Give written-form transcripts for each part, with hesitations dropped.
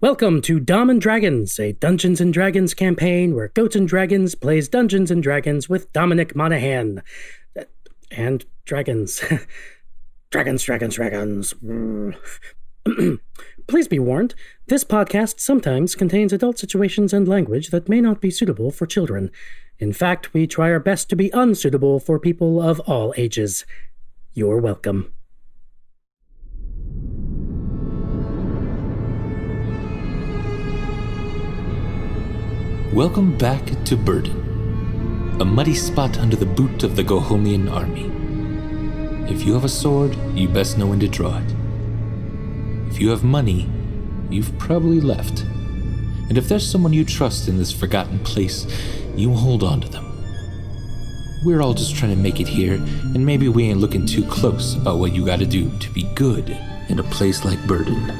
Welcome to Dom and Dragons, a Dungeons and Dragons campaign where Goats and Dragons plays Dungeons and Dragons with Dominic Monaghan. And dragons. Dragons. Please be warned, this podcast sometimes contains adult situations and language that may not be suitable for children. In fact, we try our best to be unsuitable for people of all ages. You're welcome. Welcome back to Burden, a muddy spot under the boot of the Gohomian army. If you have a sword, you best know when to draw it. If you have money, you've probably left. And if there's someone you trust in this forgotten place, you hold on to them. We're all just trying to make it here, and maybe we ain't looking too close about what you gotta do to be good in a place like Burden.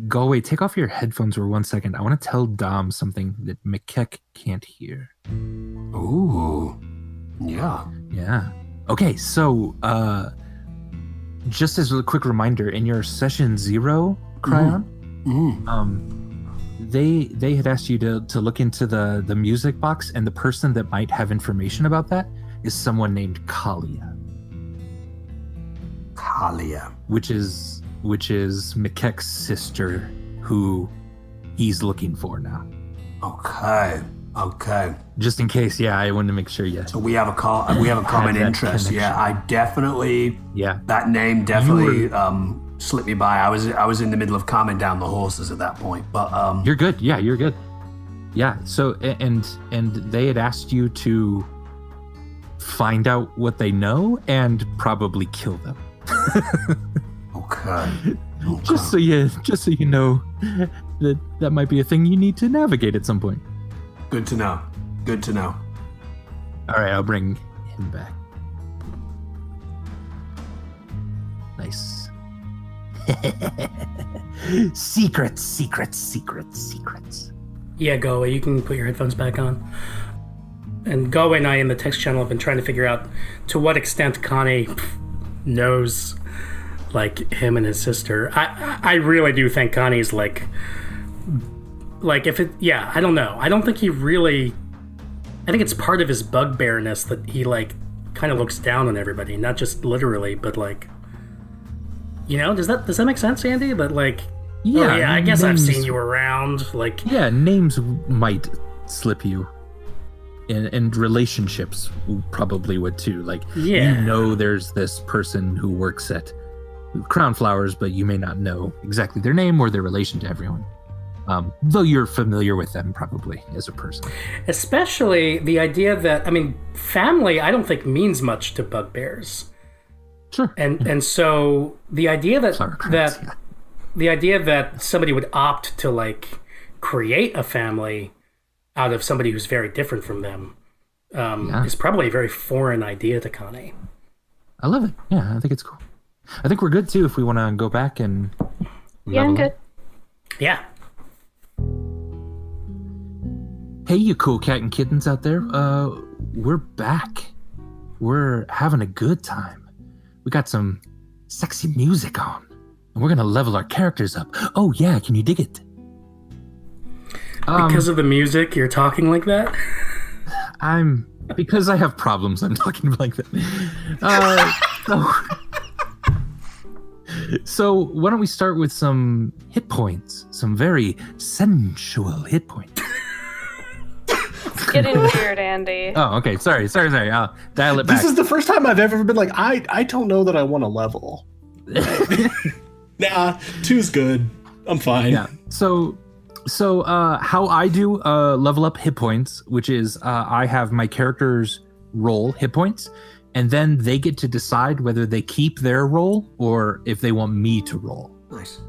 Galway, take off your headphones for 1 second. I want to tell Dom something that Macleod can't hear. Ooh. Yeah. Yeah. Okay, so just as a quick reminder, in your session 0, Kryon, they had asked you to look into the music box, and the person that might have information about that is someone named Kalia. Kalia. Which is Macleod's sister, who he's looking for now. Okay. Just in case, I wanted to make sure. Yeah. So we have a common interest. Connection. Yeah, I definitely. Yeah. That name definitely slipped me by. I was in the middle of calming down the horses at that point, but You're good. Yeah, you're good. Yeah. So and they had asked you to find out what they know and probably kill them. Okay. Just so you know that might be a thing you need to navigate at some point. Good to know. All right, I'll bring him back. Nice. Secrets. Yeah, Galway, you can put your headphones back on. And Galway and I in the text channel have been trying to figure out to what extent Connie knows, like, him and his sister. I really do think Connie's like if it, I don't know. I don't think he really, I think it's part of his bugbearness that he, like, kind of looks down on everybody, not just literally, but, like, you know, does that make sense, Andy? That, like, I guess I've seen you around, like. Yeah, names might slip you. And relationships probably would too. Like, you know there's this person who works at Crown Flowers, but you may not know exactly their name or their relation to everyone. Though you're familiar with them probably as a person. Especially the idea that, I mean, family I don't think means much to bugbears. Sure. And so the idea that the idea that somebody would opt to, like, create a family out of somebody who's very different from them is probably a very foreign idea to Connie. I love it. Yeah, I think it's cool. I think we're good too if we want to go back and. Yeah, I'm good. Yeah. Hey, you cool cat and kittens out there. We're back. We're having a good time. We got some sexy music on, and we're gonna level our characters up. Oh yeah, can you dig it? Because of the music, you're talking like that? Because I have problems, I'm talking like that. So why don't we start with some hit points? Some very sensual hit points. It's getting weird, Andy. Oh, okay. Sorry. I'll dial it back. This is the first time I've ever been like, I don't know that I want to level. Nah, 2's good. I'm fine. Yeah. So how I do level up hit points, which is I have my characters roll hit points, and then they get to decide whether they keep their roll or if they want me to roll. Nice.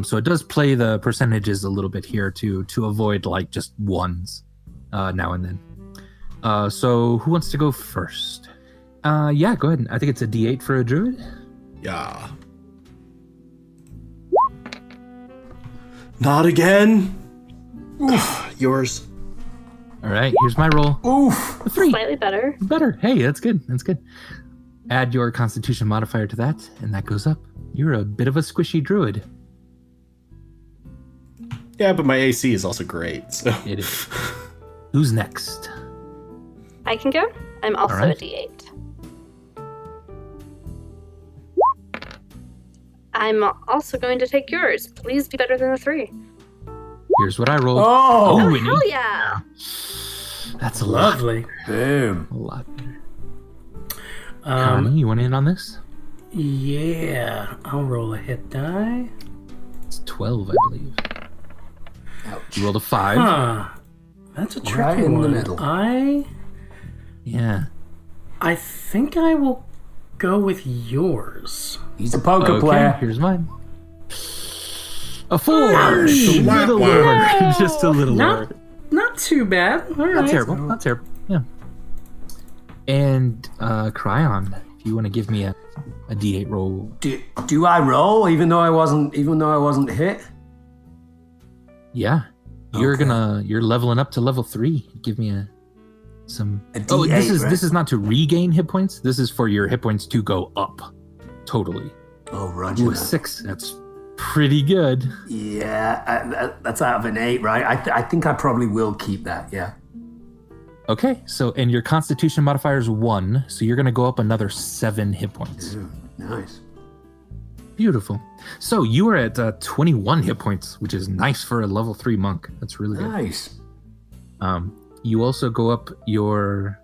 So it does play the percentages a little bit here to avoid like just ones now and then. So who wants to go first? Yeah, go ahead. I think it's a D8 for a druid. Yeah. Not again. Oof, yours. All right, here's my roll. Oof. A 3. Slightly better. Better. Hey, that's good. That's good. Add your Constitution modifier to that, and that goes up. You're a bit of a squishy druid. Yeah, but my AC is also great. So. It is. Who's next? I can go. I'm also Alright. a D8. I'm also going to take yours. Please be better than a 3. Here's what I rolled. Oh, Winnie. Hell yeah! That's a lot. Lovely. boom. A lot better. Connie, you want in on this? Yeah, I'll roll a hit die. It's 12, I believe. Ouch. You rolled a 5. Huh. That's a tricky Right in one. the middle. Yeah. I think I will go with yours. He's a poker Okay, player. here's mine. A 4! Just a little lower. Just a little lower. Not too bad. All right. Not terrible. Not terrible. Yeah. And Kryon, if you want to give me a D8 roll. Do I roll even though I wasn't hit? Yeah. You're Okay. you're leveling up to level 3. Give me some. A Oh, this D8, is right? this is not to regain hit points. This is for your hit points to go up. Totally. Oh, Roger. Ooh, a that. 6. That's pretty good. Yeah, that's out of an 8, right? I think I probably will keep that. Yeah. Okay, so and your Constitution modifier is 1, so you're gonna go up another 7 hit points. Ooh, nice. Beautiful. So you are at 21 hit points, which is nice for a level 3 monk. That's really good. Nice. You also go up your,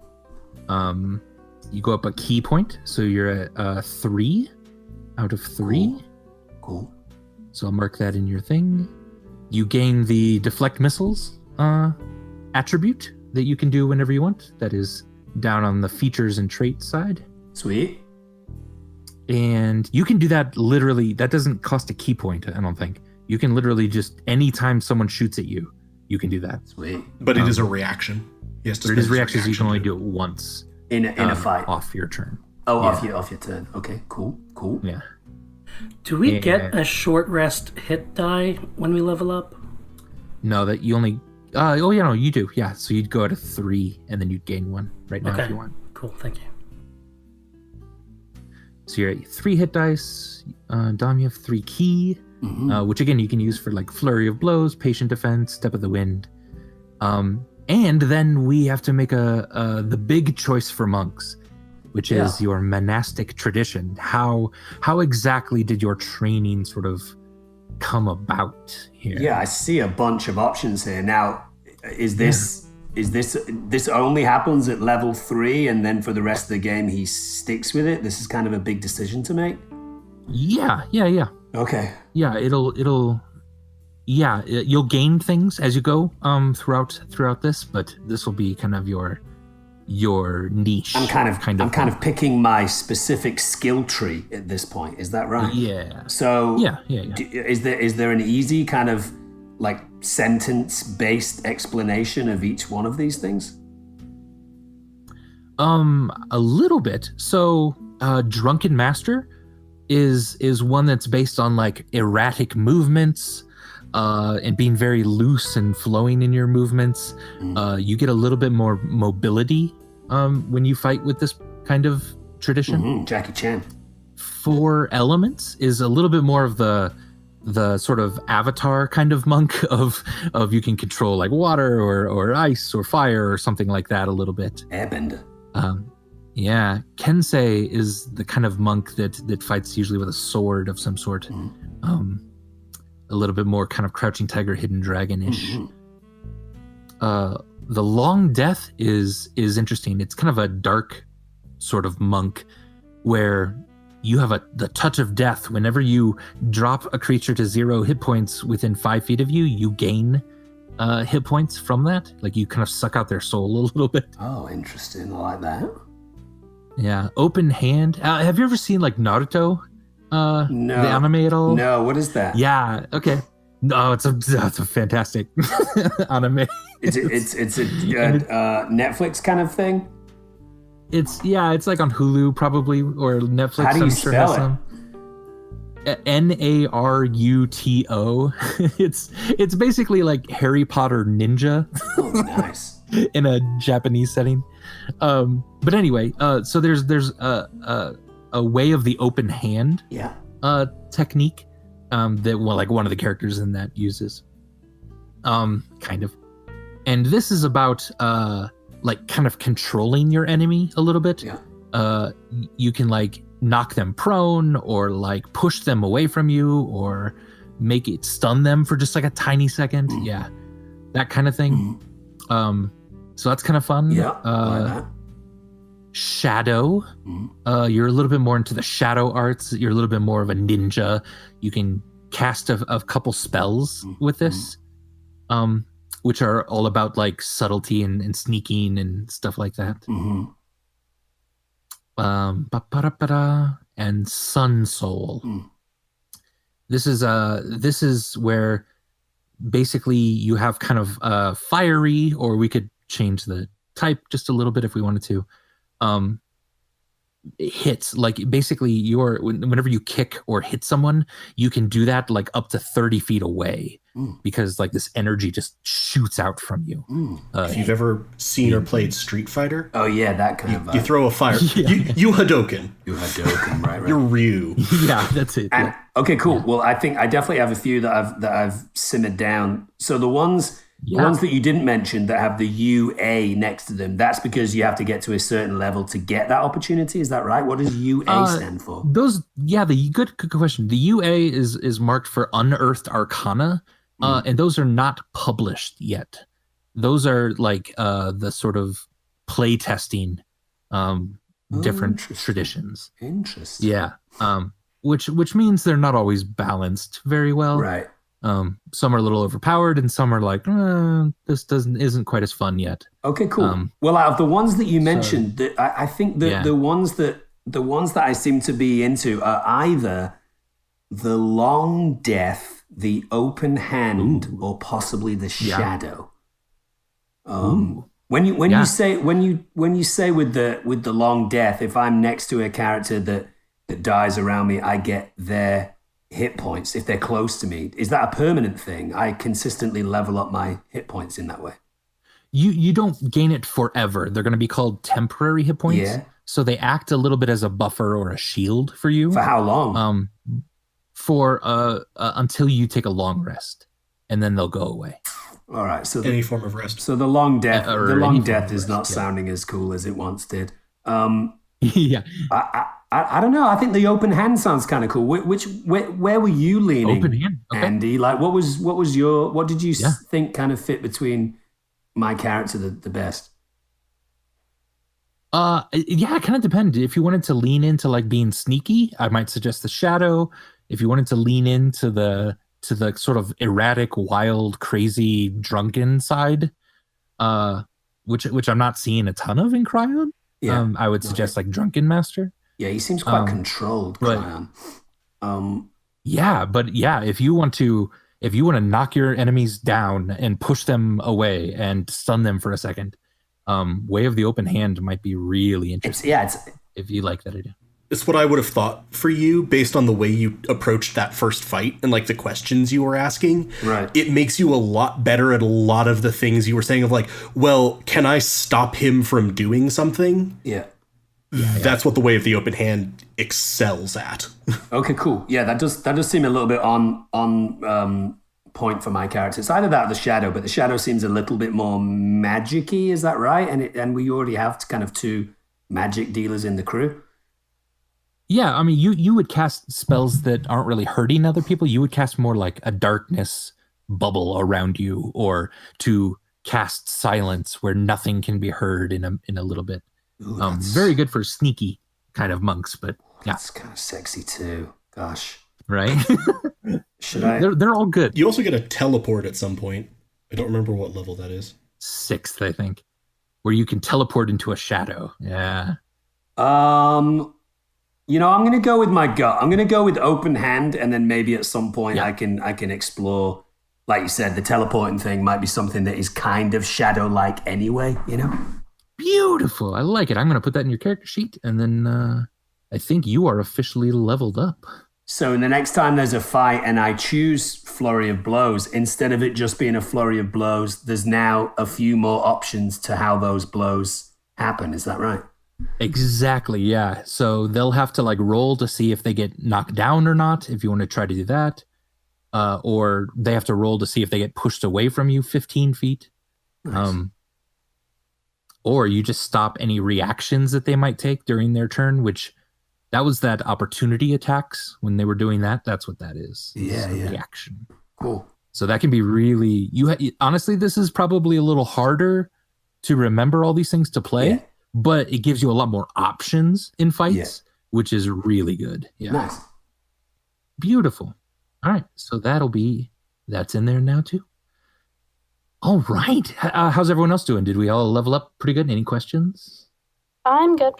you go up a key point, so you're at 3 out of 3. Cool. So I'll mark that in your thing. You gain the deflect missiles attribute that you can do whenever you want. That is down on the features and traits side. Sweet. And you can do that literally. That doesn't cost a key point, I don't think. You can literally just, anytime someone shoots at you, you can do that. Sweet. But it is a reaction. He has to But it spend is his reactions, you can only reaction do it once. In a fight. Off your turn. Oh, yeah. off your turn. Okay, cool. Yeah. Do we Yeah. get a short rest hit die when we level up? No, that you only, oh yeah, no, you do. Yeah, so you'd go at a 3 and then you'd gain 1 right now Okay. if you want. Cool, thank you. So you're at 3 hit dice. Dom, you have 3 key, which again you can use for like flurry of blows, patient defense, step of the wind. And then we have to make the big choice for monks, which is your monastic tradition. How exactly did your training sort of come about here? Yeah, I see a bunch of options here. Now, is this only happens at level 3 and then for the rest of the game he sticks with it? This is kind of a big decision to make? Yeah. Okay. Yeah, you'll gain things as you go throughout this, but this will be kind of your niche. I'm kind of picking my specific skill tree at this point. Is that right? Yeah. So Yeah. Is there an easy kind of like sentence-based explanation of each one of these things? A little bit. So, Drunken Master is one that's based on like erratic movements, and being very loose and flowing in your movements. You get a little bit more mobility when you fight with this kind of tradition. Jackie Chan. 4 Elements is a little bit more of the sort of avatar kind of monk of you can control like water or ice or fire or something like that a little bit. Airbender. Yeah, Kensei is the kind of monk that fights usually with a sword of some sort. A little bit more kind of Crouching Tiger, Hidden Dragon-ish. The Long Death is interesting. It's kind of a dark sort of monk where you have the touch of death. Whenever you drop a creature to 0 hit points within 5 feet of you, you gain hit points from that. Like you kind of suck out their soul a little bit. Oh, interesting. I like that. Yeah. Open hand. Have you ever seen like Naruto? No. The anime at all? No, what is that? Yeah. Okay. No, it's a fantastic anime. It's a Netflix kind of thing? It's like on Hulu probably, or Netflix. How do you I'm sure spell has some. Naruto. It's basically like Harry Potter Ninja. Oh, nice. In a Japanese setting. But anyway, so there's a way of the open hand technique that one of the characters in that uses. Kind of. And this is about like kind of controlling your enemy a little bit. Yeah. You can like knock them prone or like push them away from you or make it stun them for just like a tiny second. Yeah. That kind of thing. So that's kind of fun. Yeah. Like that. Shadow. You're a little bit more into the shadow arts. You're a little bit more of a ninja. You can cast a couple spells with this. Which are all about like subtlety and sneaking and stuff like that. And Sun Soul. This is where basically you have kind of fiery, or we could change the type just a little bit if we wanted to. Hits, like basically whenever you kick or hit someone, you can do that like up to 30 feet away because like this energy just shoots out from you. If you've ever seen or played Street Fighter, oh yeah, that kind of you throw a fire. You Hadoken. You Hadoken, right. You're Ryu. Yeah, that's it. And, okay, cool. Yeah. Well, I think I definitely have a few that I've simmered down. So the ones that you didn't mention that have the UA next to them, that's because you have to get to a certain level to get that opportunity. Is that right? What does UA stand for? Good question. The UA is marked for Unearthed Arcana, and those are not published yet. Those are like the sort of play testing different traditions. Interesting. Yeah. Which means they're not always balanced very well. Right. Some are a little overpowered, and some are like, this isn't quite as fun yet. Okay, cool. Well, out of the ones that you mentioned, I think the ones that I seem to be into are either the long death, the open hand, or possibly the shadow. When you say with the long death, if I'm next to a character that dies around me, I get their hit points if they're close to me. Is that a permanent thing? I consistently level up my hit points in that way. You don't gain it forever. They're going to be called temporary hit points. Yeah. So they act a little bit as a buffer or a shield for you. For how long? For until you take a long rest, and then they'll go away. All right. So any form of rest. So the long death, is not sounding as cool as it once did. Yeah. I don't know. I think the open hand sounds kind of cool. Where were you leaning, open hand? Okay. Andy? Like, what did you think kind of fit between my character the best? It kind of depended. If you wanted to lean into like being sneaky, I might suggest the shadow. If you wanted to lean into the sort of erratic, wild, crazy, drunken side, which I'm not seeing a ton of in Kryon. Yeah. I would suggest like Drunken Master. Yeah, he seems quite controlled, Kryon. If you want to knock your enemies down and push them away and stun them for a second, Way of the Open Hand might be really interesting. If you like that idea. It's what I would have thought for you based on the way you approached that first fight and like the questions you were asking. Right. It makes you a lot better at a lot of the things you were saying of like, well, can I stop him from doing something? Yeah. That's what the Way of the Open Hand excels at. Okay, cool. Yeah, that does seem a little bit on point for my character. It's either that or the shadow, but the shadow seems a little bit more magic-y, is that right? And we already have kind of two magic dealers in the crew. Yeah, I mean, you would cast spells that aren't really hurting other people. You would cast more like a darkness bubble around you, or to cast silence where nothing can be heard in a little bit. Ooh, very good for sneaky kind of monks, but That's kind of sexy too. Gosh. Right? Should I? They're all good. You also get a teleport at some point. I don't remember what level that is. 6th, I think, where you can teleport into a shadow. Yeah. I'm going to go with my gut. I'm going to go with open hand, and then maybe at some point I can explore. Like you said, the teleporting thing might be something that is kind of shadow-like anyway, Beautiful. I like it. I'm going to put that in your character sheet, and then I think you are officially leveled up. So the next time there's a fight and I choose Flurry of Blows, instead of it just being a flurry of blows, there's now a few more options to how those blows happen. Is that right? Exactly, yeah. So they'll have to roll to see if they get knocked down or not, if you want to try to do that. Or they have to roll to see if they get pushed away from you 15 feet. Nice. Or you just stop any reactions that they might take during their turn, which that was that opportunity attacks when they were doing that. That's what that is. Yeah. Reaction. Cool. So that can be really... honestly, this is probably a little harder to remember all these things to play, but it gives you a lot more options in fights, which is really good. Yeah. Nice. Beautiful. All right. So that's in there now too. All right. How's everyone else doing? Did we all level up pretty good? Any questions? I'm good.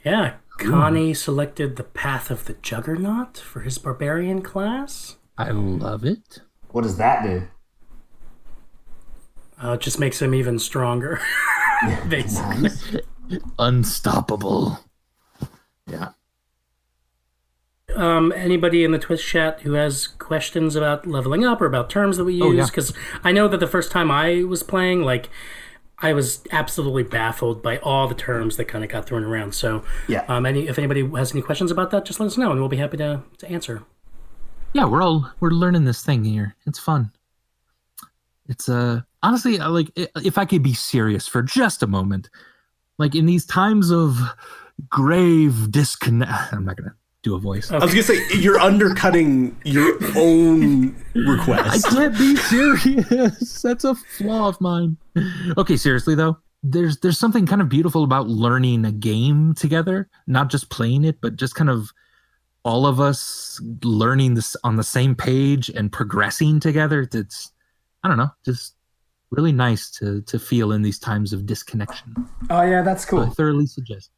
Yeah, Connie selected the Path of the Juggernaut for his barbarian class. I love it. What does that do? It just makes him even stronger, basically. Unstoppable. Yeah. Anybody in the Twitch chat who has questions about leveling up or about terms that we use? Because I know that the first time I was playing, I was absolutely baffled by all the terms that kind of got thrown around. So, if anybody has any questions about that, just let us know, and we'll be happy to answer. Yeah, we're learning this thing here. It's fun. It's honestly, if I could be serious for just a moment, in these times of grave disconnect, I'm not gonna do a voice. Okay. I was gonna say you're undercutting your own request. I can't be serious. That's a flaw of mine. Okay, seriously though, there's something kind of beautiful about learning a game together, not just playing it, but just kind of all of us learning this on the same page and progressing together. It's, I don't know, just really nice to feel in these times of disconnection. Oh yeah, that's cool. I thoroughly suggest.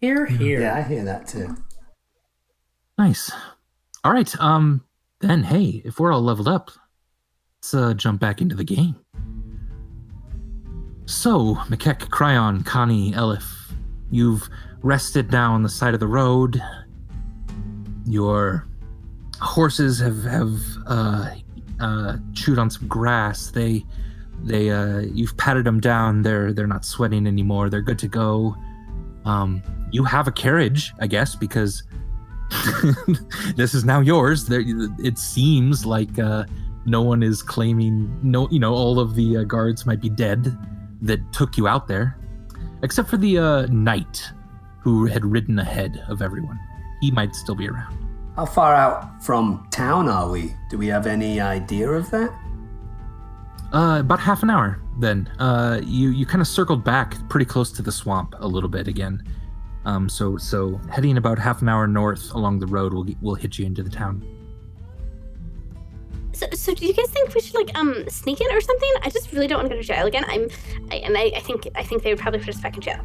Here. Yeah, I hear that too. Nice. All right. Then, hey, if we're all leveled up, let's jump back into the game. So, Makek, Kryon, Connie, Elef, you've rested now on the side of the road. Your horses have chewed on some grass. You've patted them down. They're not sweating anymore. They're good to go. You have a carriage, I guess, because this is now yours. It seems like no one is claiming. All of the guards might be dead that took you out there, except for the knight who had ridden ahead of everyone. He might still be around. How far out from town are we? Do we have any idea of that? About half an hour. Then you kind of circled back pretty close to the swamp a little bit again. So heading about half an hour north along the road will hit you into the town. So do you guys think we should sneak it or something? I just really don't want to go to jail again. I think they would probably put us back in jail.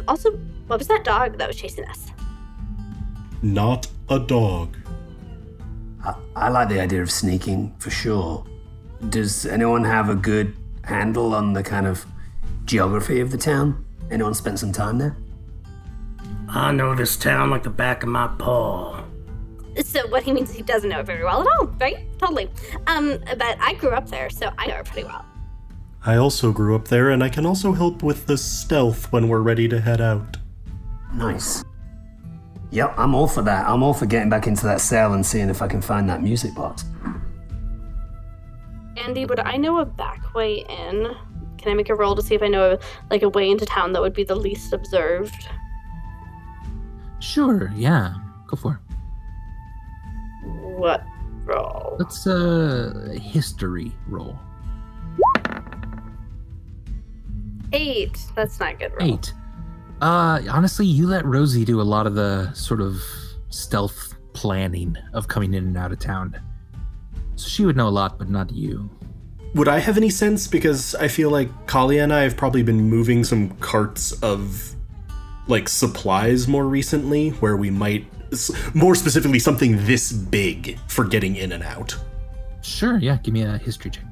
Also, what was that dog that was chasing us? Not a dog. I like the idea of sneaking for sure. Does anyone have a good handle on the kind of geography of the town? Anyone spent some time there? I know this town like the back of my paw. So what he means is he doesn't know it very well at all, right? Totally. But I grew up there, so I know it pretty well. I also grew up there, and I can also help with the stealth when we're ready to head out. Nice. Yep, I'm all for that. I'm all for getting back into that cell and seeing if I can find that music box. Andy, would I know a back way in? Can I make a roll to see if I know a way into town that would be the least observed? Sure, yeah. Go for it. What roll? Let's history roll. 8. That's not good roll. 8. Honestly, you let Rosie do a lot of the sort of stealth planning of coming in and out of town. So she would know a lot, but not you. Would I have any sense? Because I feel like Kalia and I have probably been moving some carts of, like, supplies more recently, where we might, more specifically, something this big for getting in and out. Sure, yeah, give me a history check.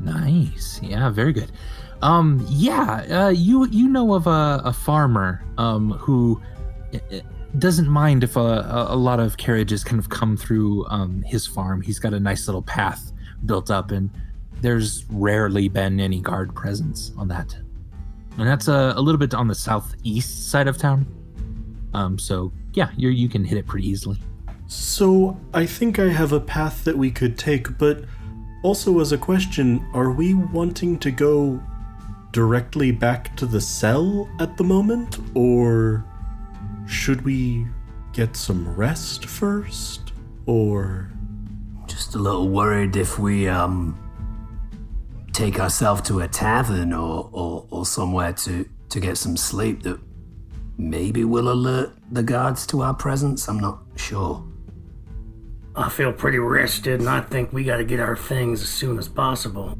Nice. Yeah, very good. You know of a farmer who doesn't mind if a lot of carriages kind of come through his farm. He's got a nice little path built up, and there's rarely been any guard presence on that. And that's a little bit on the southeast side of town. So yeah, you can hit it pretty easily. So I think I have a path that we could take, but also as a question, are we wanting to go directly back to the cell at the moment, or should we get some rest first, or? Just a little worried if we take ourselves to a tavern or somewhere to get some sleep that maybe will alert the guards to our presence. I'm not sure. I feel pretty rested, and I think we gotta get our things as soon as possible.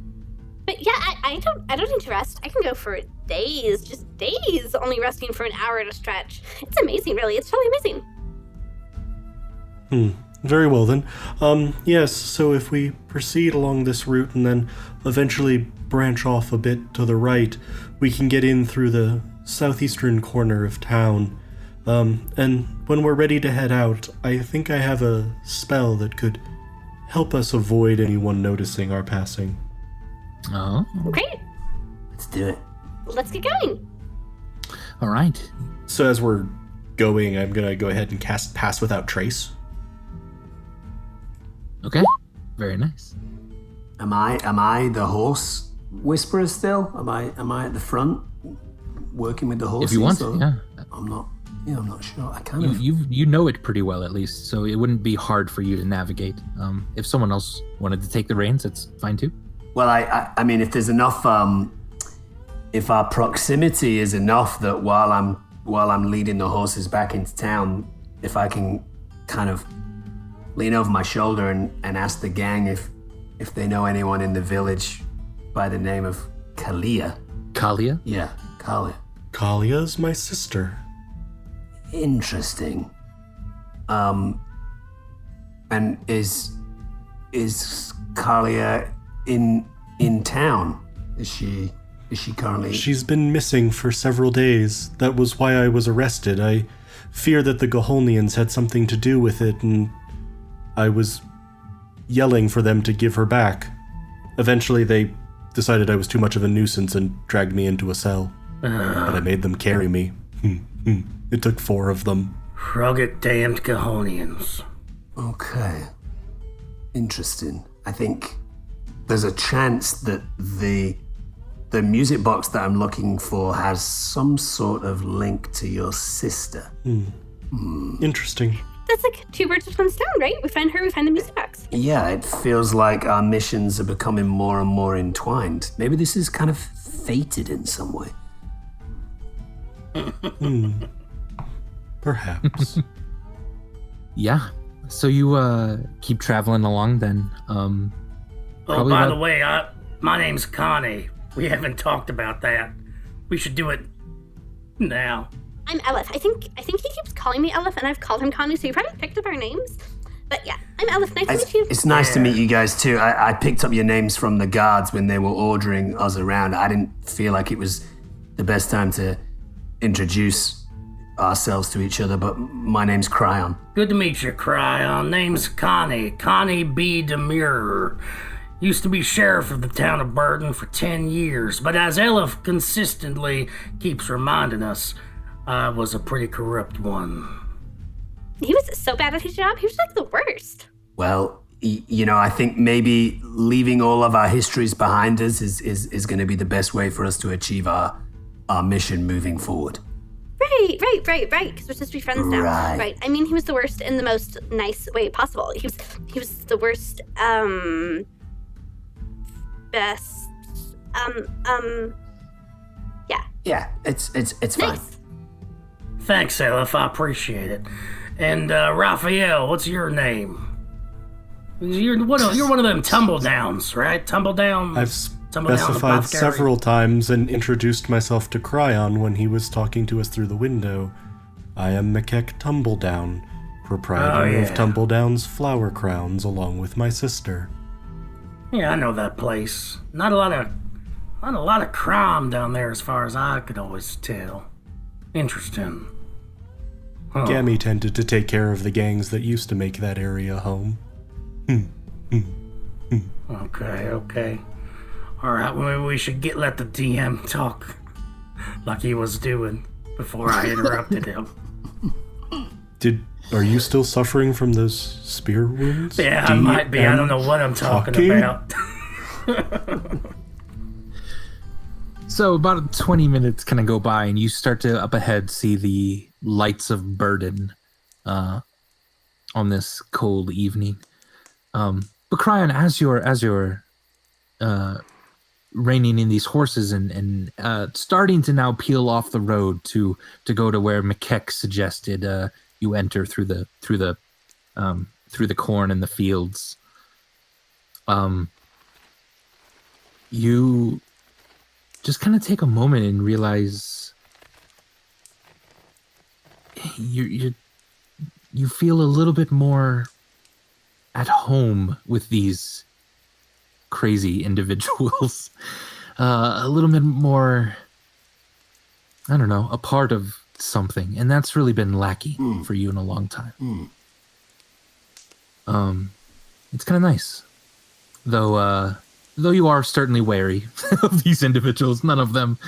But yeah, I don't need to rest. I can go for days, just days, only resting for an hour at a stretch. It's amazing, really. It's totally amazing. Very well then. Yes, so if we proceed along this route and then eventually branch off a bit to the right, we can get in through the southeastern corner of town. And when we're ready to head out, I think I have a spell that could help us avoid anyone noticing our passing. Oh. Great. Let's do it. Let's get going. All right. So as we're going, I'm gonna go ahead and cast Pass Without Trace. Okay. Very nice. Am I the horse whisperer still? Am I at the front working with the horses? If you want to, yeah. I'm not sure. I kind of. You know it pretty well, at least, so it wouldn't be hard for you to navigate. If someone else wanted to take the reins, that's fine too. Well, I mean, if there's enough, if our proximity is enough that while I'm leading the horses back into town, if I can kind of lean over my shoulder and ask the gang if they know anyone in the village by the name of Kalia. Kalia? Yeah, Kalia. Kalia's my sister. Interesting. And is Kalia in town? Is she currently? She's been missing for several days. That was why I was arrested. I fear that the Goholnians had something to do with it, and I was yelling for them to give her back. Eventually, they decided I was too much of a nuisance and dragged me into a cell. But I made them carry me. It took 4 of them. Rugged damned Goholnians. Okay. Interesting. I think there's a chance that the music box that I'm looking for has some sort of link to your sister. Interesting. That's like 2 birds with 1 stone, right? We find her, we find the music box. Yeah, it feels like our missions are becoming more and more entwined. Maybe this is kind of fated in some way. Perhaps. Yeah. So you keep traveling along then. Oh, Probably by about- the way, my name's Connie. We haven't talked about that. We should do it now. I'm Elef. I think he keeps calling me Elef, and I've called him Connie, so you probably picked up our names. But yeah, I'm Elef. Nice to meet you. It's nice to meet you guys too. I picked up your names from the guards when they were ordering us around. I didn't feel like it was the best time to introduce ourselves to each other, but my name's Kryon. Good to meet you, Kryon. Name's Connie B. Demure. Used to be sheriff of the town of Burden for 10 years, but as Elef consistently keeps reminding us, I was a pretty corrupt one. He was so bad at his job. He was like the worst. Well, I think maybe leaving all of our histories behind us is going to be the best way for us to achieve our mission moving forward. Right. Because we're supposed to be friends now. Right. I mean, he was the worst in the most nice way possible. He was the worst, best Yeah. Yeah, it's fine. Nice. Thanks, Elef. I appreciate it. And Raphael, what's your name? You're one of them tumble downs, right? Tumble down. I've specified several times and introduced myself to Kryon when he was talking to us through the window. I am Macleod Tumbledown, proprietor of Tumbledown's Flower Crowns, along with my sister. Yeah, I know that place. Not a lot of crime down there, as far as I could always tell. Interesting. Huh. Gammy tended to take care of the gangs that used to make that area home. Okay. All right, well, maybe we should let the DM talk like he was doing before I interrupted him. Are you still suffering from those spear wounds? Yeah, I might be. I don't know what I'm talking about. So about 20 minutes kind of go by, and you start to up ahead see the lights of Burden on this cold evening. But Kryon, as you're reining in these horses and starting to now peel off the road to go to where Macleod suggested you enter through the corn and the fields, you just kind of take a moment and realize you feel a little bit more at home with these crazy individuals. A little bit more, I don't know, a part of something. And that's really been lacking for you in a long time. It's kind of nice. Though you are certainly wary of these individuals. None of them,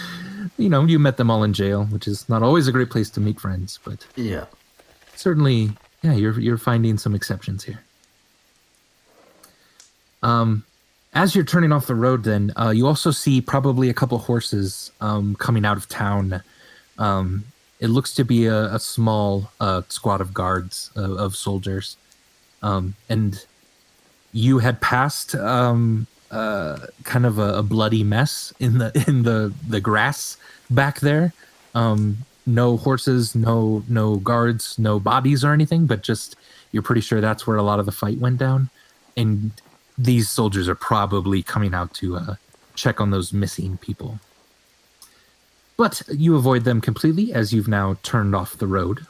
you met them all in jail, which is not always a great place to meet friends, but Yeah. certainly, yeah, you're finding some exceptions here. As you're turning off the road, then you also see probably a couple horses coming out of town. It looks to be a small squad of guards of soldiers, and you had passed kind of a bloody mess in the grass back there. No horses, no guards, no bodies or anything, but just you're pretty sure that's where a lot of the fight went down, and these soldiers are probably coming out to check on those missing people. But you avoid them completely as you've now turned off the road.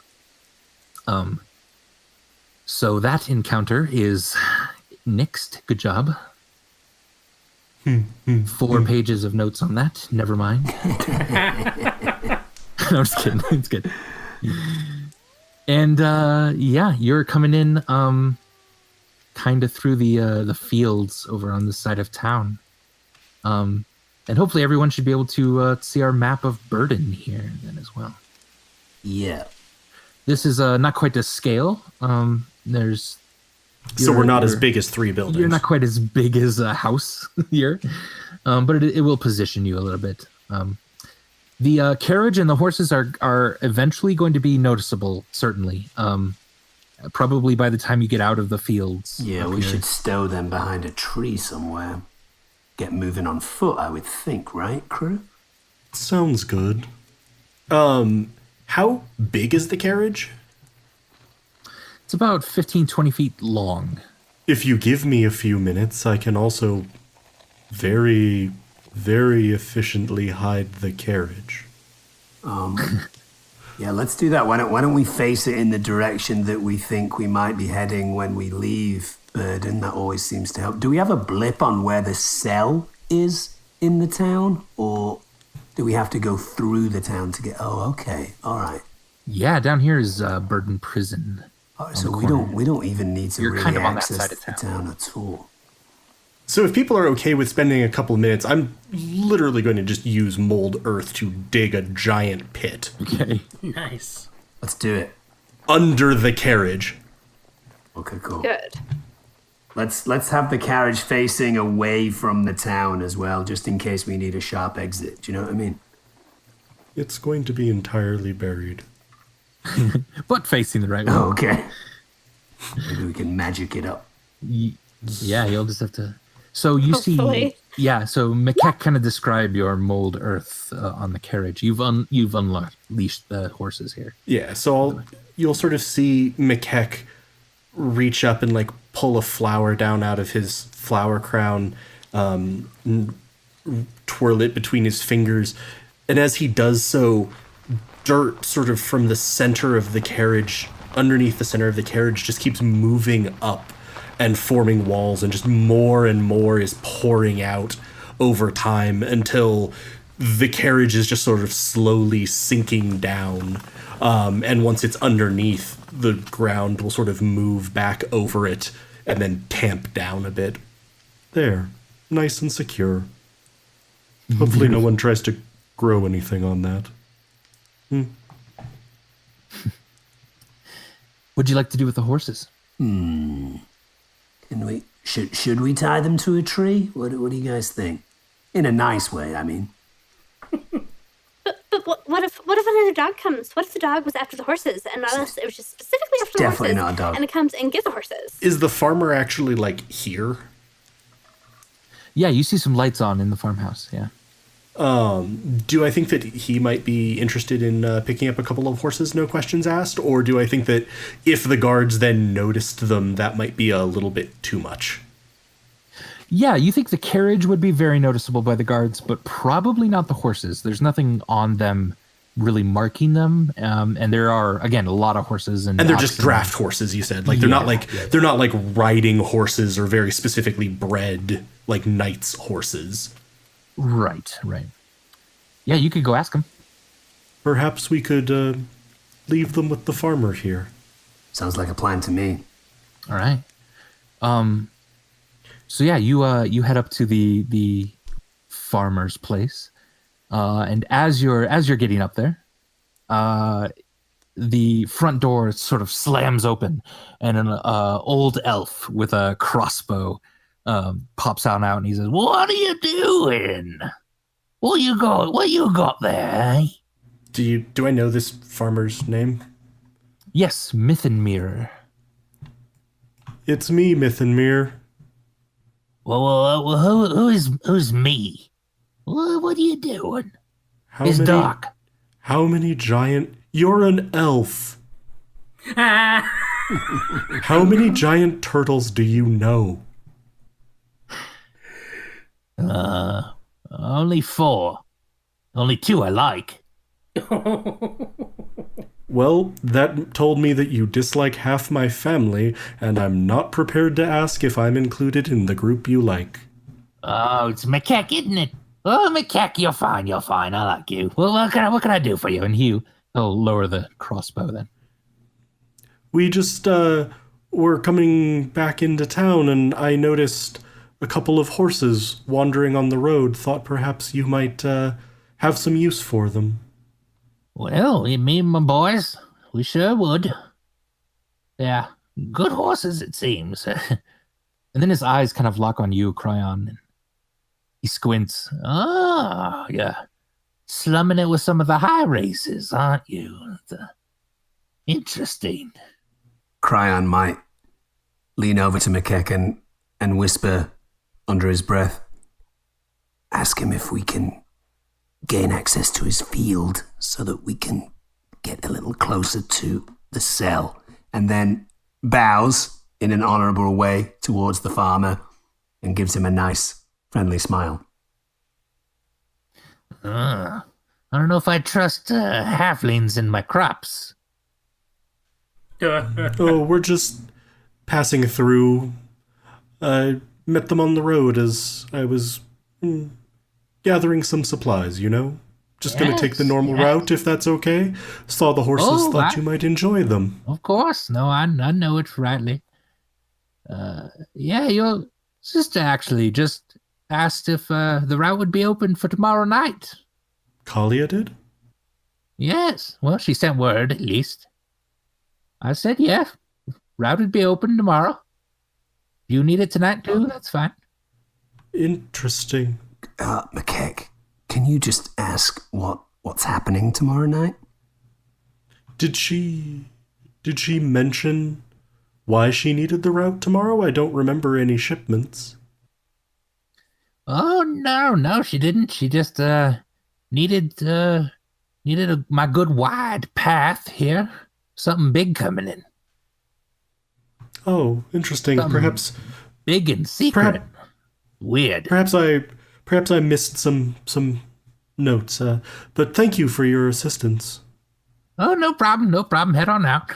So that encounter is nixed. Good job. 4 pages of notes on that. Never mind. No, I'm just kidding. It's good. And you're coming in kind of through the fields over on this side of town. And hopefully everyone should be able to see our map of Burden here then as well. Yeah. This is not quite to scale. So we're not as big as 3 buildings. You're not quite as big as a house here, but it will position you a little bit. The carriage and the horses are eventually going to be noticeable, certainly. Probably by the time you get out of the fields. Yeah, we should stow them behind a tree somewhere. Get moving on foot, I would think, right, crew? Sounds good. How big is the carriage? It's about 15, 20 feet long. If you give me a few minutes, I can also very, very efficiently hide the carriage. Yeah, let's do that. Why don't we face it in the direction that we think we might be heading when we leave Burden? That always seems to help. Do we have a blip on where the cell is in the town? Or do we have to go through the town to get... Oh, okay. All right. Yeah, down here is Burden Prison. Oh, so we don't even need to really kind of on that access side of the town at all. So if people are okay with spending a couple of minutes, I'm literally going to just use mold earth to dig a giant pit. Okay. Nice. Let's do it. Under the carriage. Okay, cool. Good. Let's have the carriage facing away from the town as well, just in case we need a sharp exit. Do you know what I mean? It's going to be entirely buried. But facing the right way. Oh, okay. Maybe we can magic it up. Yeah, you'll just have to So you Hopefully. see, yeah. So Makek kind of describe your mold earth on the carriage. You've unleashed the horses here. Yeah, so you'll sort of see Makek reach up and like pull a flower down out of his flower crown, twirl it between his fingers, and as he does so, dirt sort of from the center of the carriage, underneath the center of the carriage, just keeps moving up and forming walls, and just more and more is pouring out over time until the carriage is just sort of slowly sinking down. And once it's underneath, the ground will sort of move back over it and then tamp down a bit. There, nice and secure. Hopefully no one tries to grow anything on that. What'd you like to do with the horses? Can we? Should we tie them to a tree? What do you guys think? In a nice way, I mean. But what if another dog comes? What if the dog was after the horses and not us? It was just specifically after the Definitely horses. not a dog. And it comes and gets the horses. Is the farmer actually, like, here? Yeah, you see some lights on in the farmhouse. Yeah. Do I think that he might be interested in picking up a couple of horses, no questions asked? Or do I think that if the guards then noticed them, that might be a little bit too much? Yeah, you think the carriage would be very noticeable by the guards, but probably not the horses. There's nothing on them really marking them, and there are, again, a lot of horses, and they're just draft horses. You said, like, they're not like riding horses or very specifically bred like knights' horses. Right. Yeah, you could go ask him. Perhaps we could leave them with the farmer here. Sounds like a plan to me. All right. So yeah, you head up to the farmer's place, and as you're getting up there, the front door sort of slams open, and an old elf with a crossbow pops out, and he says, "What are you doing? What you got there?" Eh? Do I know this farmer's name? Yes, Mythenmere. It's me, Mythenmere. Well, who's me? What are you doing? It's dark. How many giant... You're an elf. How many giant turtles do you know? Only 4. Only 2 I like. Well, that told me that you dislike half my family, and I'm not prepared to ask if I'm included in the group you like. Oh, it's Makek, isn't it? Oh, Makek, you're fine. I like you. Well, what can I do for you? And he'll lower the crossbow then. We just were coming back into town, and I noticed a couple of horses wandering on the road. Thought perhaps you might have some use for them. Well, me and my boys, we sure would. Yeah, good horses, it seems. And then his eyes kind of lock on you, Kryon, and he squints. Oh, yeah. Slumming it with some of the high races, aren't you? Interesting. Kryon might lean over to Makek and whisper under his breath, ask him if we can gain access to his field so that we can get a little closer to the cell, and then bows in an honorable way towards the farmer and gives him a nice, friendly smile. I don't know if I trust halflings in my crops. Oh, we're just passing through. I met them on the road as I was gathering some supplies, you know? Just gonna take the normal route, if that's okay. Saw the horses, thought you might enjoy them. Of course. No, I know it rightly. Yeah, your sister actually just asked if the route would be open for tomorrow night. Kalia did? Yes. Well, she sent word, at least. I said, yeah, route would be open tomorrow. If you need it tonight, too, that's fine. Interesting. Makek, can you just ask what's happening tomorrow night? Did she mention why she needed the route tomorrow? I don't remember any shipments. Oh, no, she didn't. She just needed my good wide path here. Something big coming in. Oh, interesting. Something Perhaps big and secret. Weird. perhaps I missed some notes. But thank you for your assistance. Oh, no problem. Head on out.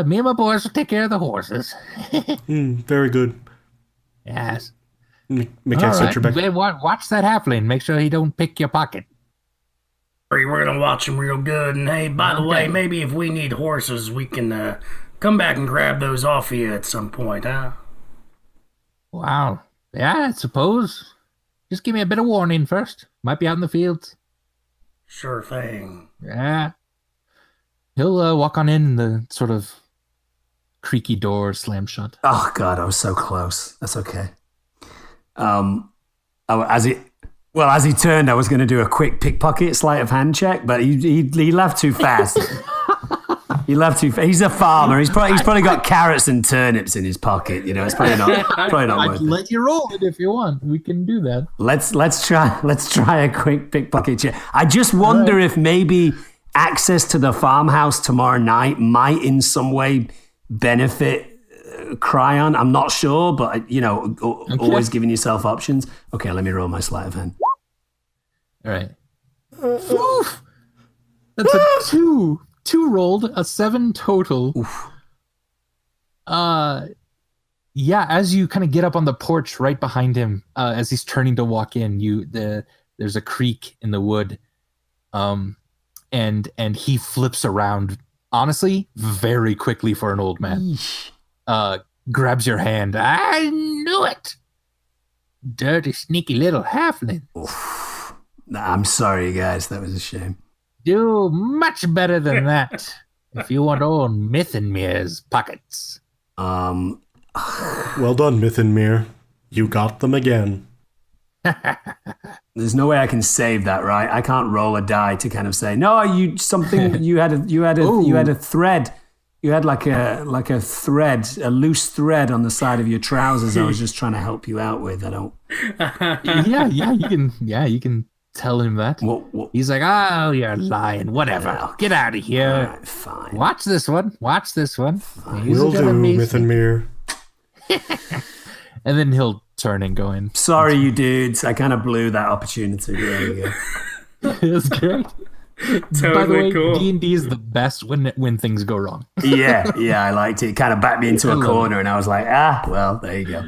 Me and my boys will take care of the horses. Very good. Yes. McKeck said Trebek. Hey, watch that halfling. Make sure he don't pick your pocket. We're gonna watch him real good. And hey, by the way, maybe if we need horses, we can come back and grab those off of you at some point, huh? Wow. Yeah, I suppose. Just give me a bit of warning first. Might be out in the fields. Sure thing. Yeah. He'll walk on in, and the sort of creaky door slam shut. Oh God, I was so close. That's okay. As he turned, I was going to do a quick pickpocket sleight of hand check, but he left too fast. He left too fast. He's a farmer. He's probably got carrots and turnips in his pocket. You know, it's probably not worth it. Let you roll it if you want. We can do that. Let's try a quick pickpocket check. I just wonder if maybe access to the farmhouse tomorrow night might in some way benefit Kryon. I'm not sure, but always giving yourself options. Okay, let me roll my sleight of hand. All right. Oof. That's a 2. 2 rolled, a 7 total. Oof. Yeah, as you kind of get up on the porch right behind him, as he's turning to walk in, there's a creak in the wood. And he flips around, honestly, very quickly for an old man. Grabs your hand. I knew it. Dirty, sneaky little halfling. Oof. I'm sorry, guys. That was a shame. Do much better than that. If you want old Mythenmir's pockets. Well done, Mythenmir. You got them again. There's no way I can save that, right? I can't roll a die to kind of say, no, you had a thread. You had like a thread, a loose thread on the side of your trousers. I was just trying to help you out with. I don't. You can tell him that. What? He's like, oh, you're lying. Whatever. Oh, get out of here. All right, fine. Watch this one. Will do, Mythenmir. And then he'll turn and go in. Sorry, you dudes. I kind of blew that opportunity. There you go. It was great. Totally By the way, cool. D&D is the best when things go wrong. Yeah, I liked it. It kind of backed me into a corner, and I was like, well, there you go.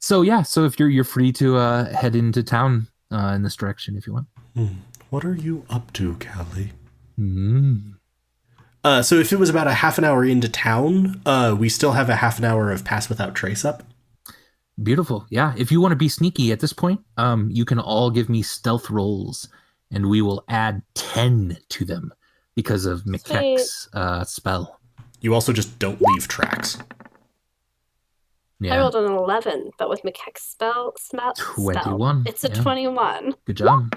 So if you're free to head into town in this direction if you want. What are you up to, Callie? So if it was about a half an hour into town, we still have a half an hour of Pass Without Trace up. Beautiful. Yeah. If you want to be sneaky at this point, you can all give me stealth rolls, and we will add 10 to them because of McKeck's spell. You also just don't leave tracks. Yeah. I rolled an 11, but with McKeck's spell, 21. It's a 21. Good job.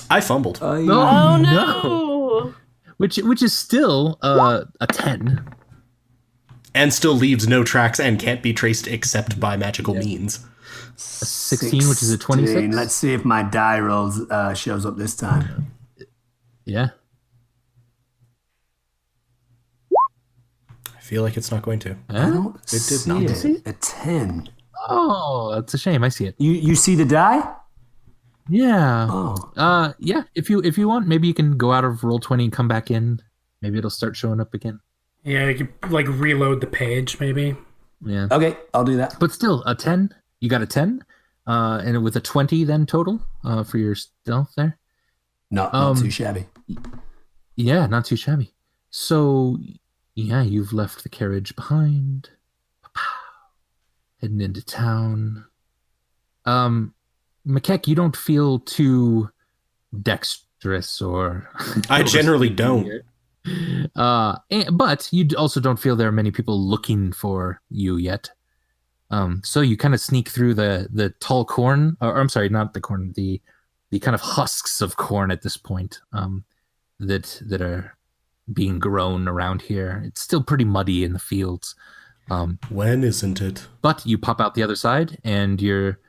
I fumbled. Oh no! Which is still a 10. And still leaves no tracks and can't be traced except by magical means. A 16, which is a 26. Let's see if my die rolls shows up this time. Yeah. I feel like it's not going to. I don't It did not. see it. A 10. Oh, that's a shame. I see it. You see the die? Yeah. Oh. Yeah. If you want, maybe you can go out of Roll20 and come back in. Maybe it'll start showing up again. Yeah, you could like reload the page, maybe. Yeah. Okay, I'll do that. But still, a 10. You got a 10, and with a 20 then total for your stealth there. Not too shabby. Yeah, not too shabby. So, yeah, you've left the carriage behind. Heading into town. McKeck, you don't feel too dexterous or... I generally don't. But you also don't feel there are many people looking for you yet. So you kind of sneak through the tall corn, or I'm sorry, not the corn, the kind of husks of corn at this point that are being grown around here. It's still pretty muddy in the fields, When isn't it? But you pop out the other side, and you're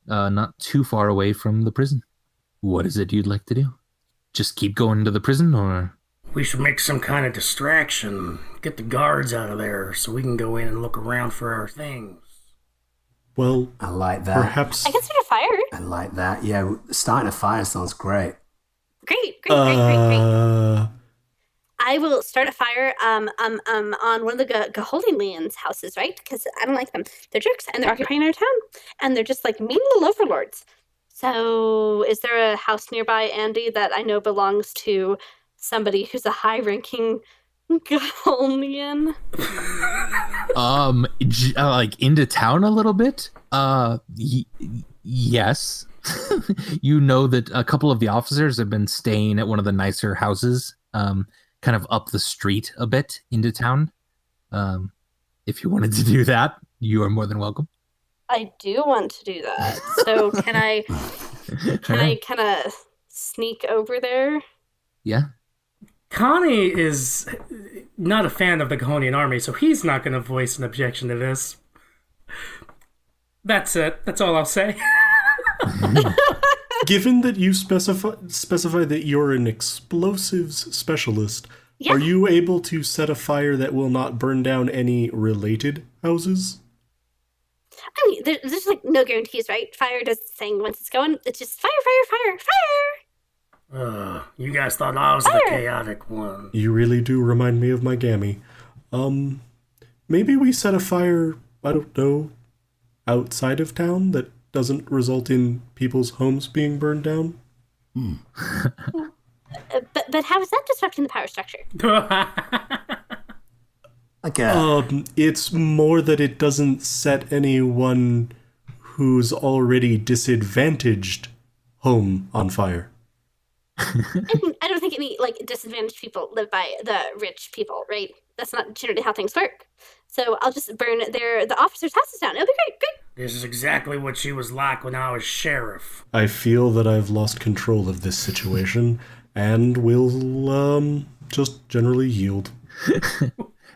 not too far away from the prison. What is it you'd like to do? Just keep going to the prison, or? We should make some kind of distraction. Get the guards out of there so we can go in and look around for our things. Well, I like that. perhaps... I can start a fire. I like that. Yeah, starting a fire sounds great. Great. I will start a fire on one of the Gaholian's houses, right? Because I don't like them. They're jerks, and they're occupying our town. And they're just like mean little overlords. So is there a house nearby, Andy, that I know belongs to somebody who's a high-ranking Gaholian? Like into town a little bit? Yes. You know that a couple of the officers have been staying at one of the nicer houses, kind of up the street a bit into town. If you wanted to do that, you are more than welcome. I do want to do that. So can I kind of sneak over there? Yeah. Connie is not a fan of the Gahonian army, so he's not going to voice an objection to this. That's it. That's all I'll say. Given that you specify that you're an explosives specialist, Yeah. are you able to set a fire that will not burn down any related houses? I mean, there's like no guarantees, right? Fire does its thing. Once it's going, it's just fire. You guys thought I was the chaotic one. You really do remind me of my gammy. Maybe we set a fire, I don't know, outside of town that doesn't result in people's homes being burned down? But how is that disrupting the power structure? It's more that it doesn't set anyone who's already disadvantaged home on fire. I don't think any like disadvantaged people live by the rich people, right? That's not generally how things work. So I'll just burn the officers' houses down. It'll be great. This is exactly what she was like when I was sheriff. I feel that I've lost control of this situation and will just generally yield.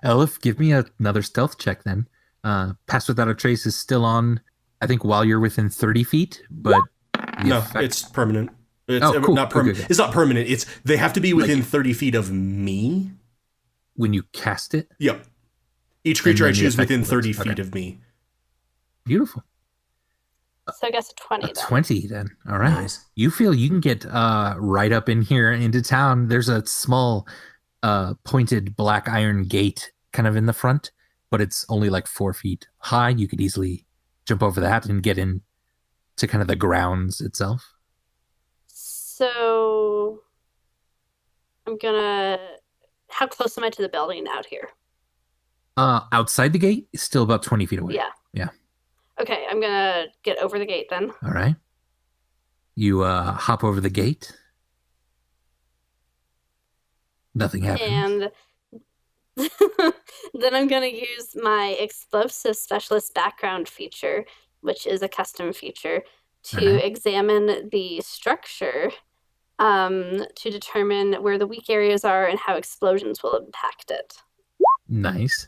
Elef, give me another stealth check then. Pass Without a Trace is still on, I think, while you're within 30 feet, but... No, it's permanent. It's cool. not permanent. Okay. It's not permanent. It's they have to be within 30 feet of me. When you cast it? Yep. Each creature I then the choose effect within works. 30 feet Okay. of me. Beautiful. So I guess a 20 A then. 20 then. All right. Nice. You feel you can get right up in here into town. There's a small pointed black iron gate kind of in the front, but it's only like 4 feet high. You could easily jump over that and get in to kind of the grounds itself. So how close am I to the building out here? Outside the gate is still about 20 feet away. Yeah. Okay, I'm gonna get over the gate then. All right. You hop over the gate. Nothing happens. And then I'm going to use my explosive specialist background feature, which is a custom feature, to examine the structure to determine where the weak areas are and how explosions will impact it. Nice.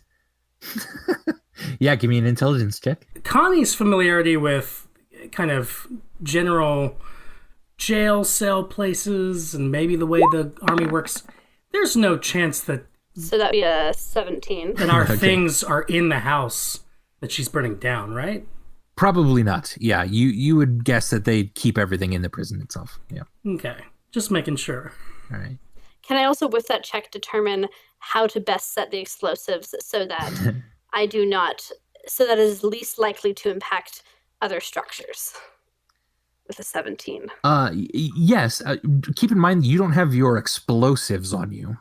Yeah, give me an intelligence check. Connie's familiarity with kind of general jail cell places and maybe the way the army works, there's no chance that So that'd be a 17. our things are in the house that she's burning down, right? Probably not. Yeah, you would guess that they'd keep everything in the prison itself. Yeah. Okay, just making sure. All right. Can I also, with that check, determine how to best set the explosives so that so that it is least likely to impact other structures? With a 17. Yes. Keep in mind you don't have your explosives on you,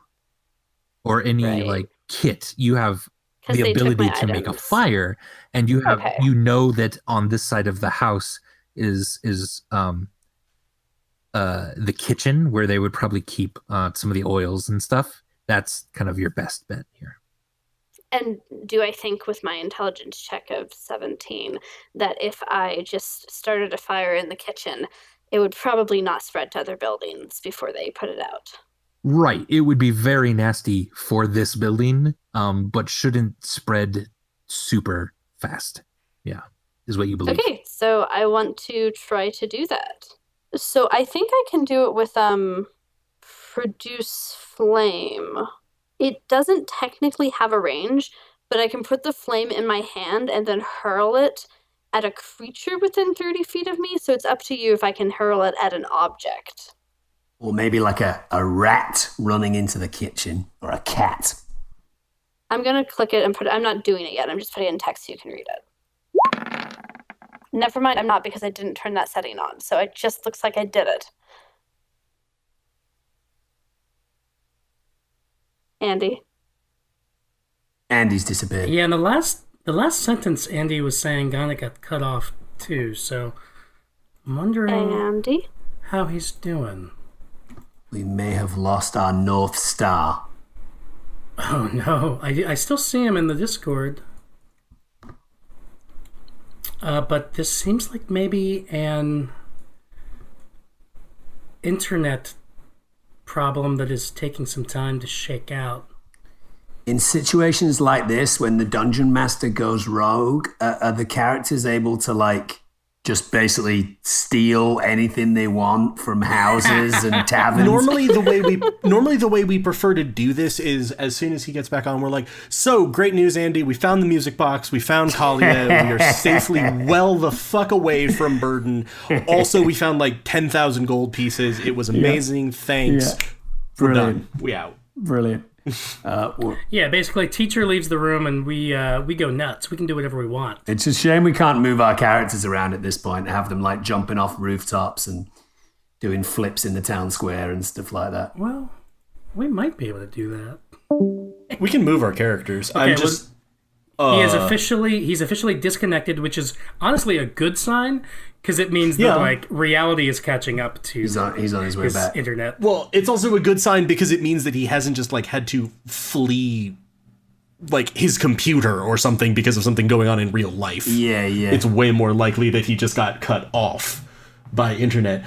or any like kit. You have the ability to make a fire, and you have you know that on this side of the house is the kitchen where they would probably keep some of the oils and stuff. That's kind of your best bet here. And do I think with my intelligence check of 17 that if I just started a fire in the kitchen, it would probably not spread to other buildings before they put it out? Right. It would be very nasty for this building, but shouldn't spread super fast. Yeah, is what you believe. Okay, so I want to try to do that. So I think I can do it with produce flame. It doesn't technically have a range, but I can put the flame in my hand and then hurl it at a creature within 30 feet of me. So it's up to you if I can hurl it at an object. Or maybe like a rat running into the kitchen, or a cat. I'm going to click it and I'm not doing it yet. I'm just putting it in text so you can read it. Never mind, I'm not, because I didn't turn that setting on. So it just looks like I did it. Andy's disappeared. Yeah, and the last sentence Andy was saying kind of got cut off too, so I'm wondering Andy? how he's doing. We may have lost our North Star. Oh no, I still see him in the Discord. But this seems like maybe an internet problem that is taking some time to shake out. In situations like this, when the dungeon master goes rogue, are the characters able to like just basically steal anything they want from houses and taverns? Normally the way we prefer to do this is as soon as he gets back on, we're like, so great news, Andy. We found the music box. We found Kalia. We are safely well the fuck away from Burden. Also, we found like 10,000 gold pieces. It was amazing. Thanks. Yeah. We're Brilliant. done. We out. Brilliant. Yeah, basically, teacher leaves the room and we go nuts. We can do whatever we want. It's a shame we can't move our characters around at this point and have them like jumping off rooftops and doing flips in the town square and stuff like that. Well, we might be able to do that. We can move our characters. Okay, I'm just. He's officially disconnected, which is honestly a good sign because it means that like reality is catching up to. He's on his way back. Internet. Well, it's also a good sign because it means that he hasn't just like had to flee like his computer or something because of something going on in real life. Yeah. It's way more likely that he just got cut off by internet.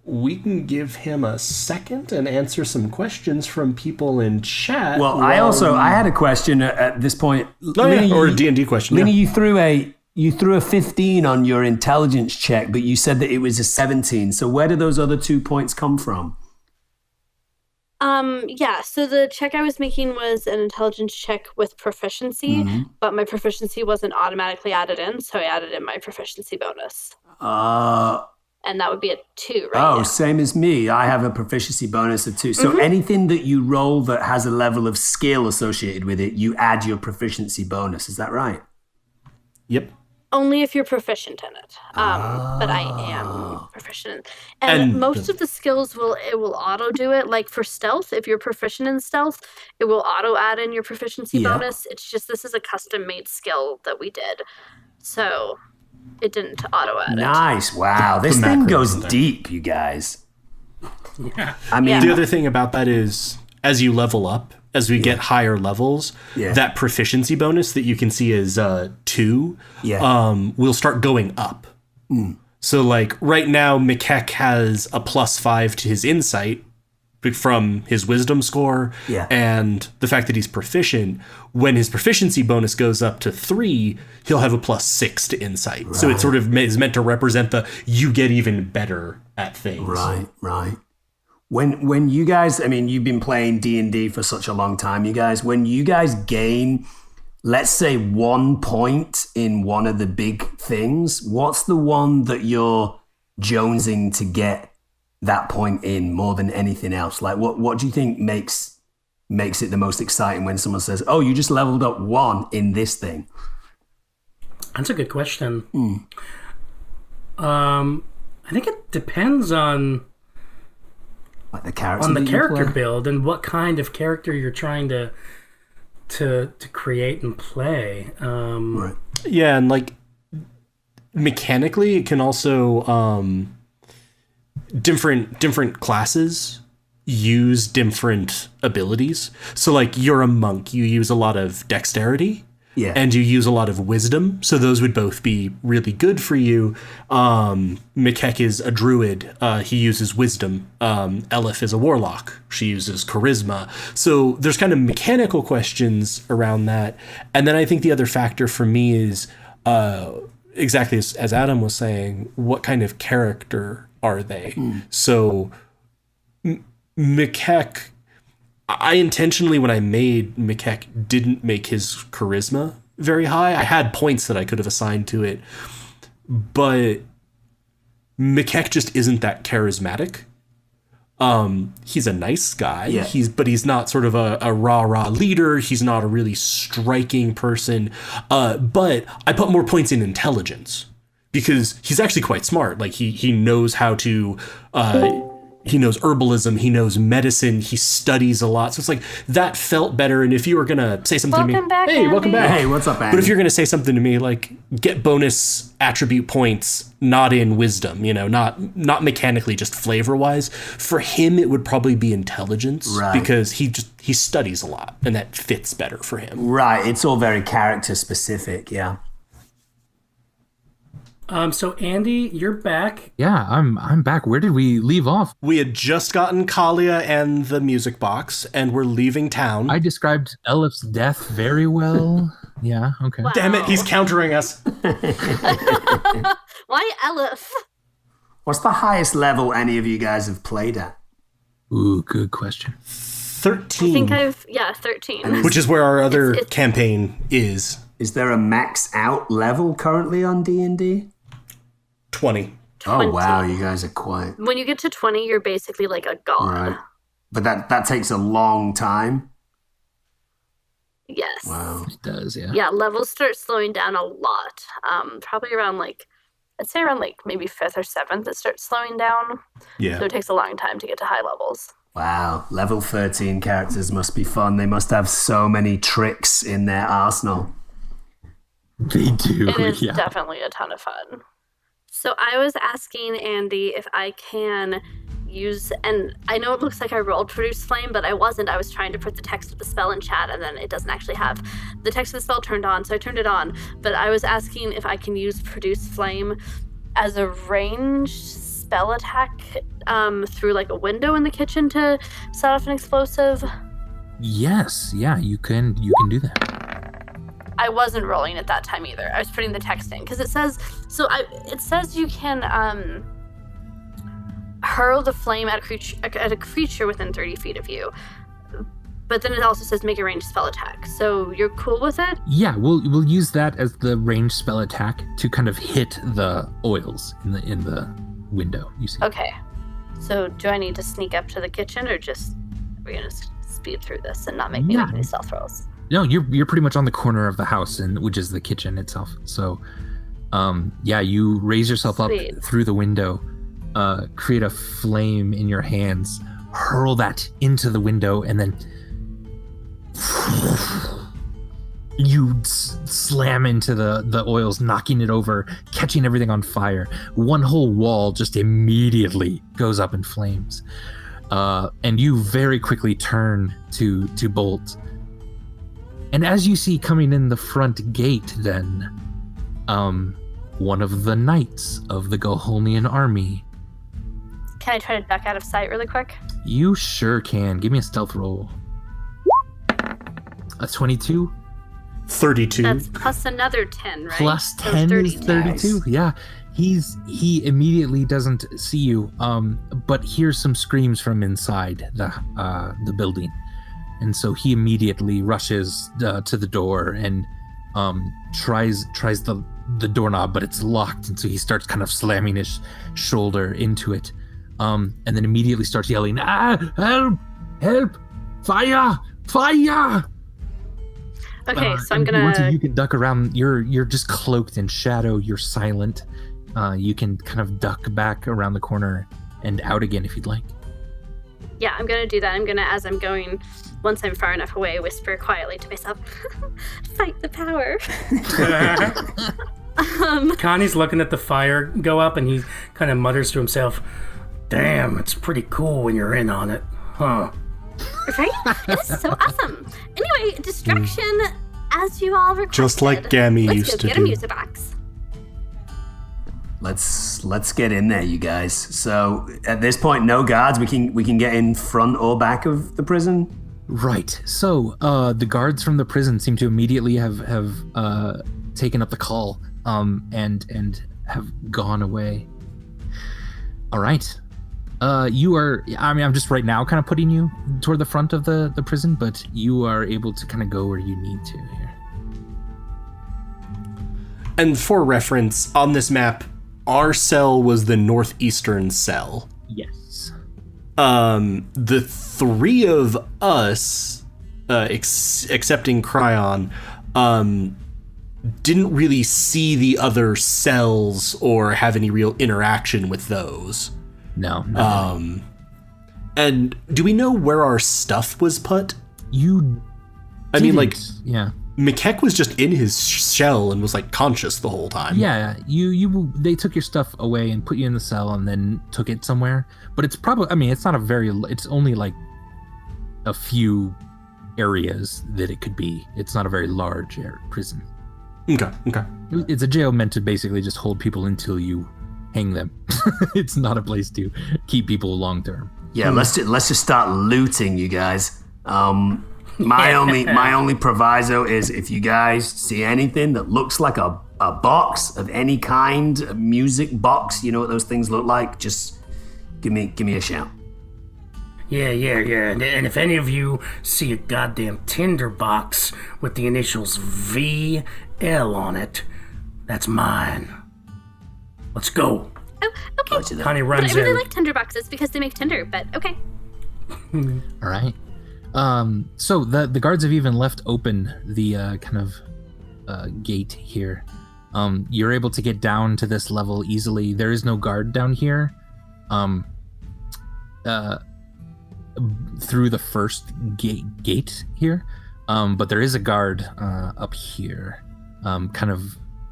We can give him a second and answer some questions from people in chat. Well, I had a question at this point. Or a D&D question. Linny, you threw a 15 on your intelligence check, but you said that it was a 17. So where do those other 2 points come from? Yeah, so the check I was making was an intelligence check with proficiency, but my proficiency wasn't automatically added in, so I added in my proficiency bonus. And that would be a 2, right? Oh, same as me. I have a proficiency bonus of 2. So anything that you roll that has a level of skill associated with it, you add your proficiency bonus. Is that right? Yep. Only if you're proficient in it. But I am proficient. And most of the skills will auto do it. Like for stealth, if you're proficient in stealth, it will auto add in your proficiency bonus. It's just this is a custom made skill that we did. So it didn't auto add it. Nice. Wow. This thing goes deep, you guys. Yeah. I mean, the other thing about that is as you level up, as we get higher levels, that proficiency bonus that you can see is 2 will start going up. So like right now, Mikek has a +5 to his insight from his wisdom score and the fact that he's proficient. When his proficiency bonus goes up to 3, he'll have a +6 to insight. Right. So it sort of is meant to represent you get even better at things. Right. When you guys, I mean, you've been playing D&D for such a long time, you guys, when you guys gain, let's say 1 point in one of the big things, what's the one that you're jonesing to get that point in more than anything else? Like what do you think makes it the most exciting when someone says, oh, you just leveled up 1 in this thing? That's a good question. I think it depends on like the character on the character build and what kind of character you're trying to create and play. Right. Yeah, and like mechanically, it can also different classes use different abilities. So like you're a monk, you use a lot of dexterity. Yeah. and you use a lot of wisdom, so those would both be really good for you. Mikek is a druid. He uses wisdom. Elef is a warlock. She uses charisma. So there's kind of mechanical questions around that. And then I think the other factor for me is exactly as Adam was saying, what kind of character are they? So Mikek... I intentionally, when I made Mikek, didn't make his charisma very high. I had points that I could have assigned to it, but Mikek just isn't that charismatic. He's a nice guy. Yeah. But he's not sort of a rah-rah leader. He's not a really striking person. But I put more points in intelligence because he's actually quite smart. Like he knows how to... he knows herbalism, he knows medicine, he studies a lot. So it's like, that felt better. And if you were going to say something to me, Back, hey, welcome Andy. back. Hey, what's up, Andy? But if you're going to say something to me, like, get bonus attribute points, not in wisdom, not mechanically, just flavor-wise. For him, it would probably be intelligence, Right. because he studies a lot, and that fits better for him. Right, it's all very character specific, yeah. So Andy, you're back. Yeah, I'm back. Where did we leave off? We had just gotten Kalia and the music box, and we're leaving town. I described Elef's death very well. Yeah, okay. Wow. Damn it, he's countering us. Why Elef? What's the highest level any of you guys have played at? Ooh, good question. 13. I think 13. Which is where our other It's- campaign is. Is there a max out level currently on D&D? 20. 20. Oh, wow, you guys are quite... When you get to 20, you're basically like a god. Right. But that takes a long time. Yes. Wow. It does, yeah. Yeah, levels start slowing down a lot. Probably around I'd say around maybe 5th or 7th it starts slowing down. Yeah. So it takes a long time to get to high levels. Wow, level 13 characters must be fun. They must have so many tricks in their arsenal. They do, It is yeah. definitely a ton of fun. So I was asking Andy if I can use, and I know it looks like I rolled Produce Flame, but I wasn't. I was trying to put the text of the spell in chat, and then it doesn't actually have the text of the spell turned on, so I turned it on. But I was asking if I can use Produce Flame as a ranged spell attack through a window in the kitchen to set off an explosive. Yes, yeah, you can do that. I wasn't rolling at that time either. I was putting the text in because it says you can hurl the flame at a creature within 30 feet of you. But then it also says make a ranged spell attack. So you're cool with it? Yeah, we'll use that as the ranged spell attack to kind of hit the oils in the window. You see? Okay. So do I need to sneak up to the kitchen, or just are we gonna speed through this and not make me make any stealth rolls? No, you're pretty much on the corner of the house, which is the kitchen itself. So, yeah, you raise yourself Sweet. up through the window, create a flame in your hands, hurl that into the window, and then you slam into the oils, knocking it over, catching everything on fire. One whole wall just immediately goes up in flames, and you very quickly turn to bolt. And as you see coming in the front gate, then, one of the knights of the Goholnian army. Can I try to duck out of sight really quick? You sure can. Give me a stealth roll. A 22? 32. That's plus another 10, right? Plus So 10 is 32. 32? Nice. Yeah. He immediately doesn't see you, but hears some screams from inside the building. And so he immediately rushes to the door and tries the doorknob, but it's locked. And so he starts kind of slamming his shoulder into it, and then immediately starts yelling, "Help! Help! Fire! Fire!" Okay, so I'm and once gonna. you can duck around, you're just cloaked in shadow. You're silent. You can kind of duck back around the corner and out again if you'd like. Yeah, I'm gonna do that. I'm gonna, as I'm going, once I'm far enough away, whisper quietly to myself, "Fight the power." Connie's looking at the fire go up, and he kind of mutters to himself, "Damn, it's pretty cool when you're in on it, huh?" Right? It is so awesome. Anyway, distraction as you all requested. Just like Gammy Let's used go to get do. a music box. Let's get in there, you guys. So at this point, no guards. We can get in front or back of the prison. Right. So the guards from the prison seem to immediately have taken up the call and have gone away. All right. You are, I mean, I'm just right now kind of putting you toward the front of the prison, but you are able to kind of go where you need to here. And for reference, on this map, our cell was the northeastern cell. Yes. The three of us, excepting Kryon, didn't really see the other cells or have any real interaction with those. No. And do we know where our stuff was put? You I mean, like, yeah. Macleod was just in his shell and was like conscious the whole time. Yeah, they took your stuff away and put you in the cell and then took it somewhere. But it's probably, I mean, it's not a very, it's only like a few areas that it could be. It's not a very large prison. Okay. It's a jail meant to basically just hold people until you hang them. It's not a place to keep people long term. Yeah, let's just start looting, you guys. My only proviso is if you guys see anything that looks like a box of any kind, a music box, you know what those things look like, just give me a shout. Yeah. And if any of you see a goddamn tinder box with the initials VL on it, that's mine. Let's go. Oh, okay. Connie But runs I really in. like tinder boxes because they make tinder, but okay. All right. So the guards have even left open the kind of gate here. You're able to get down to this level easily. There is no guard down here. Through the first gate here. But there is a guard up here, kind of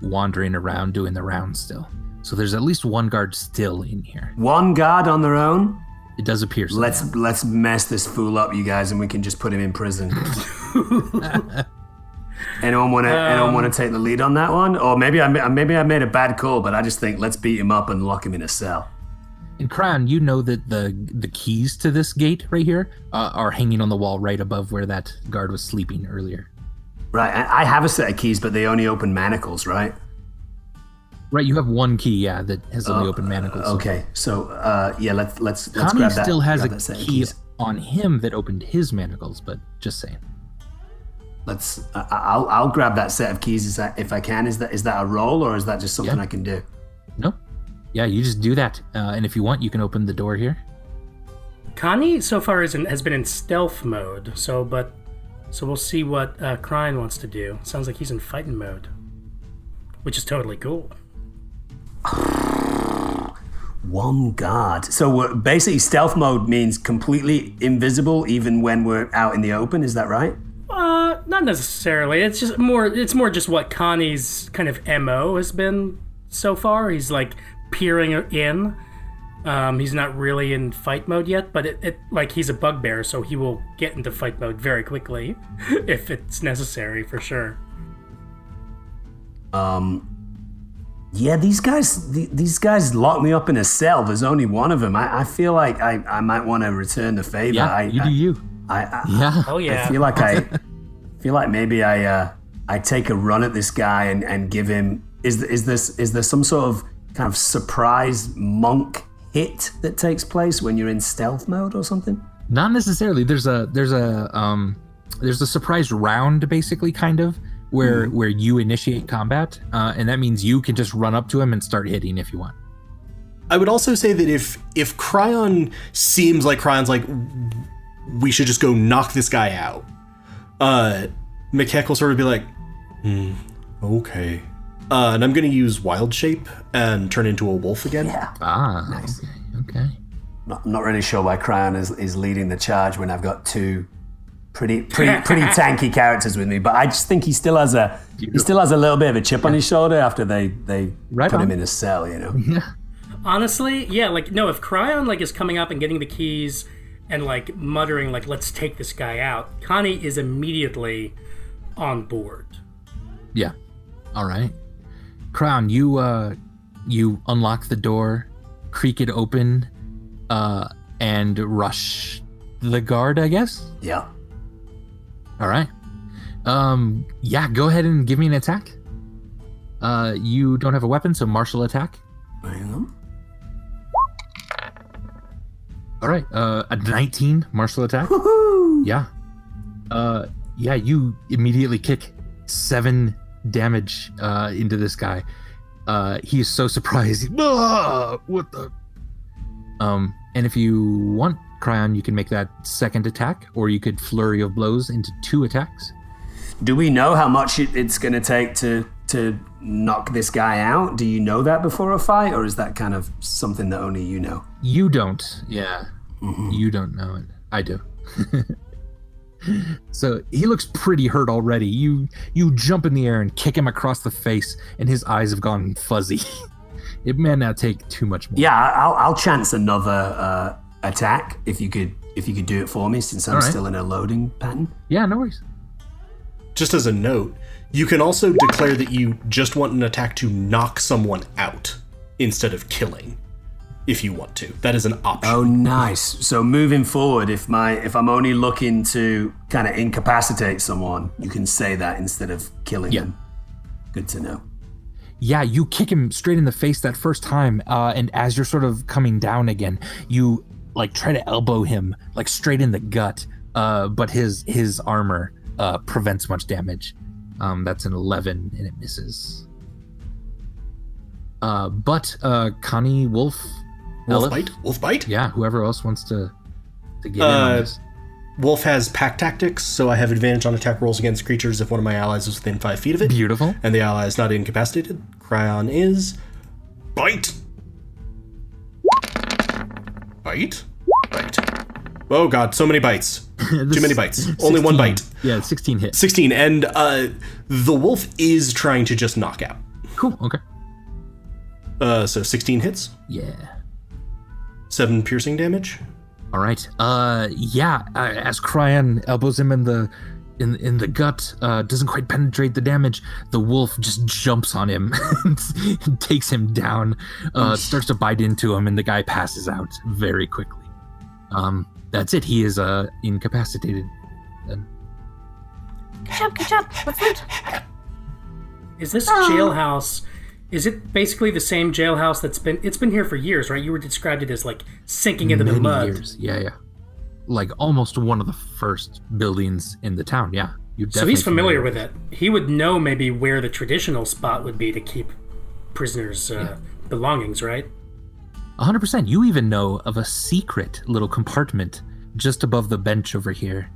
wandering around doing the rounds still. So there's at least one guard still in here. One guard on their own? It does appear so. Let's mess this fool up, you guys, and we can just put him in prison. Anyone want to take the lead on that one? Or maybe I made a bad call, but I just think let's beat him up and lock him in a cell. And Kryon, you know that the keys to this gate right here are hanging on the wall right above where that guard was sleeping earlier. Right, I have a set of keys, but they only open manacles, right? Right, you have one key, yeah, that has only open manacles. Okay, so let's Connie grab that. still has grab a that set of key keys. on him that opened his manacles, but just saying. I'll grab that set of keys if I can. Is that a roll or is that just something I can do? No. Yeah, you just do that. And if you want, you can open the door here. Connie so far has been in stealth mode, so we'll see what Kryon wants to do. Sounds like he's in fighting mode, which is totally cool. One guard. So basically, stealth mode means completely invisible even when we're out in the open. Is that right? Not necessarily. It's more just what Connie's kind of MO has been so far. He's like peering in. He's not really in fight mode yet, but it like he's a bugbear, so he will get into fight mode very quickly if it's necessary, for sure. Yeah, these guys locked me up in a cell. There's only one of them. I feel like I might want to return the favor. Yeah, you do you. Yeah. Oh yeah. I feel like maybe I take a run at this guy and give him. Is there some sort of kind of surprise monk hit that takes place when you're in stealth mode or something? Not necessarily. There's a surprise round, basically, kind of where you initiate combat, and that means you can just run up to him and start hitting if you want. I would also say that if Kryon seems like Kryon's like, we should just go knock this guy out, Macleod will sort of be like, okay. And I'm going to use Wild Shape and turn into a wolf again. Yeah. Ah, Nice. Okay. I'm not really sure why Kryon is leading the charge when I've got two pretty tanky characters with me, but I just think he still has a little bit of a chip on his shoulder after they Right put on. him in a cell, you know. Yeah. Honestly, yeah, like, no, if Kryon, like, is coming up and getting the keys and, like, muttering, like, let's take this guy out, Connie is immediately on board. Yeah. All right. Kryon, you unlock the door, creak it open, and rush the guard, I guess? Yeah. All right. Yeah, go ahead and give me an attack. You don't have a weapon, so martial attack. Hang on. All right. A 19 martial attack. Woohoo! Yeah. Yeah, you immediately kick 7 damage into this guy. He is so surprised. What the? And if you want, Kryon, you can make that second attack, or you could flurry of blows into 2 attacks. Do we know how much it's going to take to knock this guy out? Do you know that before a fight, or is that kind of something that only you know? You don't. Yeah. Mm-hmm. You don't know it. I do. So he looks pretty hurt already. You jump in the air and kick him across the face, and his eyes have gone fuzzy. It may not take too much more. Yeah, I'll chance another attack if you could do it for me, since I'm still in a loading pattern. Yeah, no worries. Just as a note, you can also declare that you just want an attack to knock someone out instead of killing, if you want to. That is an option. Oh, nice. So moving forward, if I'm only looking to kind of incapacitate someone, you can say that instead of killing them. Good to know. Yeah, you kick him straight in the face that first time, and as you're sort of coming down again, you like try to elbow him like straight in the gut, but his armor prevents much damage. That's an 11 and it misses. But Connie, Wolf bite. Yeah, whoever else wants to get in on this. Wolf has pack tactics, so I have advantage on attack rolls against creatures if one of my allies is within 5 feet of it. Beautiful. And the ally is not incapacitated. Kryon is bite. Bite. Oh god, so many bites. Too many bites. 16, only one bite. Yeah, 16 hits. 16, and the wolf is trying to just knock out. Cool, okay. So 16 hits. Yeah. 7 piercing damage. All right. As Kryon elbows him in the gut, doesn't quite penetrate the damage, the wolf just jumps on him and takes him down, starts to bite into him, and the guy passes out very quickly. That's it. He is incapacitated. Good job. What's that? Is this jailhouse? Is it basically the same jailhouse it's been here for years, right? You were described it as like sinking into the mud. Years. Yeah. Like almost one of the first buildings in the town. Yeah. So he's familiar with it. He would know maybe where the traditional spot would be to keep prisoners' belongings, right? 100%. You even know of a secret little compartment just above the bench over here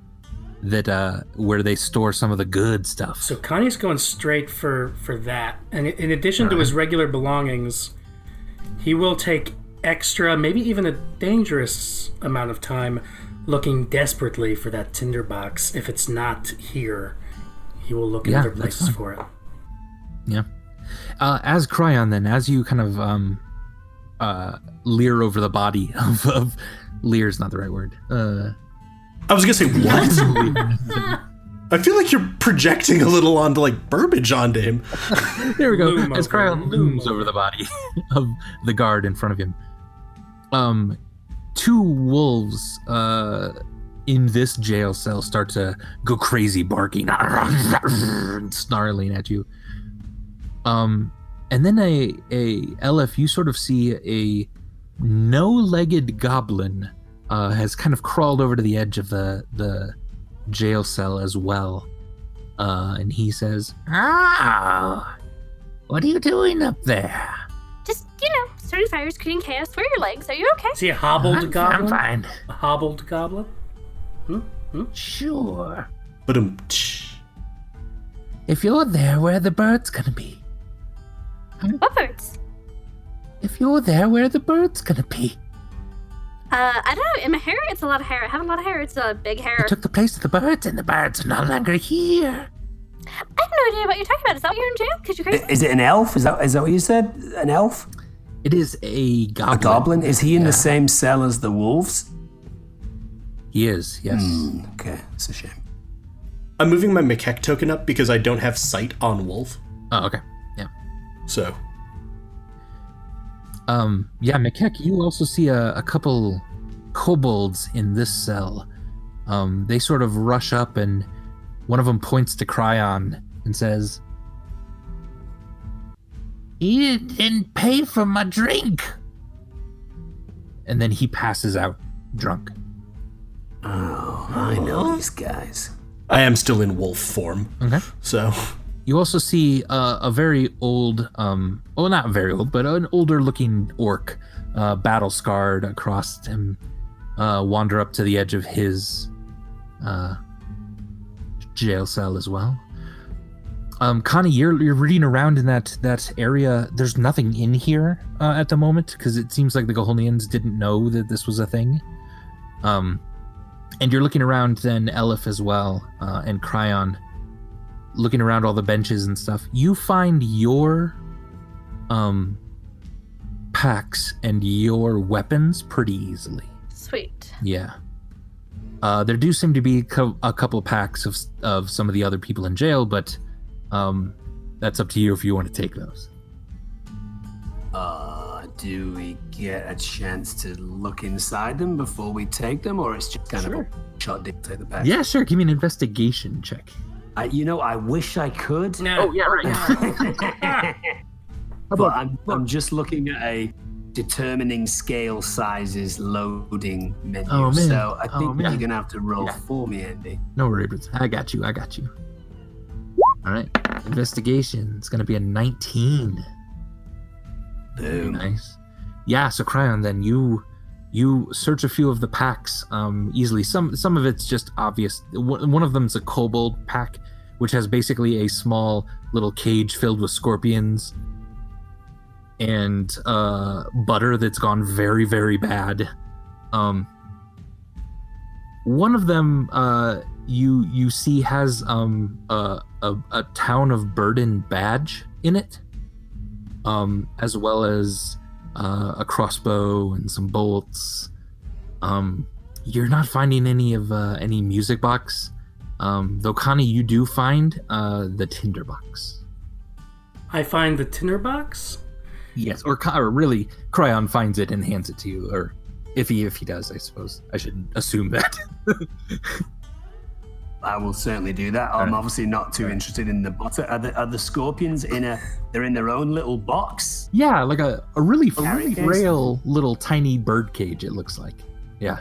that where they store some of the good stuff. So Connie's going straight for that. And in addition to his regular belongings, he will take extra, maybe even a dangerous amount of time looking desperately for that tinderbox. If it's not here, he will look in other places for it. Yeah. As Kryon, then, as you kind of leer over the body of leer is not the right word. I was gonna say, what? I feel like you're projecting a little onto like Burbage onto him. There we go. As Kryon looms over the body of the guard in front of him. 2 wolves in this jail cell start to go crazy, barking and snarling at you. And then a Elef, you sort of see a no-legged goblin has kind of crawled over to the edge of the jail cell as well. And he says, what are you doing up there? Just, starting fires, creating chaos. Where are your legs? Are you okay? Is he a hobbled goblin? I'm fine. A hobbled goblin? Sure. But if you're there, where are the birds gonna be? What birds? If you're there, where are the birds gonna be? I don't know. In my hair, it's a lot of hair. I have a lot of hair. It's a big hair. You took the place of the birds, and the birds are no longer here. I have no idea what you're talking about. Is that why you're in jail? Because you're crazy? Is it an elf? Is that what you said? An elf? It is a goblin. A goblin? Is he in the same cell as the wolves? He is, yes. Okay, it's a shame. I'm moving my Macleod token up because I don't have sight on Wolf. Oh, okay. Yeah. So. Yeah, Macleod, you also see a couple kobolds in this cell. They sort of rush up, and one of them points to Kryon and says, "He didn't pay for my drink." And then he passes out drunk. Oh, I know these guys. I am still in wolf form. Okay. So. You also see a very old, well, not very old, but an older looking orc, battle scarred across him, wander up to the edge of his jail cell as well. Connie, you're reading around in that area. There's nothing in here at the moment because it seems like the Goholians didn't know that this was a thing. And you're looking around then, Elef as well, and Kryon, looking around all the benches and stuff. You find your packs and your weapons pretty easily. Sweet. Yeah. There do seem to be a couple of packs of some of the other people in jail, but that's up to you if you want to take those. Do we get a chance to look inside them before we take them, or it's just kind of a shot to take the pack? Yeah, sure. Give me an investigation check. I wish I could. No. Oh, yeah, right. But I'm just looking at a determining scale sizes loading menu. Oh, man. So I think man. you're going to have to roll for me, Andy. No worries. I got you. All right. Investigation. It's going to be a 19. Boom. Nice. Yeah, so Kryon, then you search a few of the packs easily. Some of it's just obvious. One of them's a kobold pack, which has basically a small little cage filled with scorpions and butter that's gone very, very bad. One of them you see has a Town of Burden badge in it, as well as a crossbow and some bolts. You're not finding any music box, though Connie, you do find the tinderbox. I find the tinderbox? Yes, or really, Kryon finds it and hands it to you, or if he does, I suppose. I shouldn't assume that. I will certainly do that. I'm obviously not too interested in the butter. Are the scorpions they're in their own little box? Yeah, like a really Carry case? frail little tiny bird cage, it looks like. Yeah.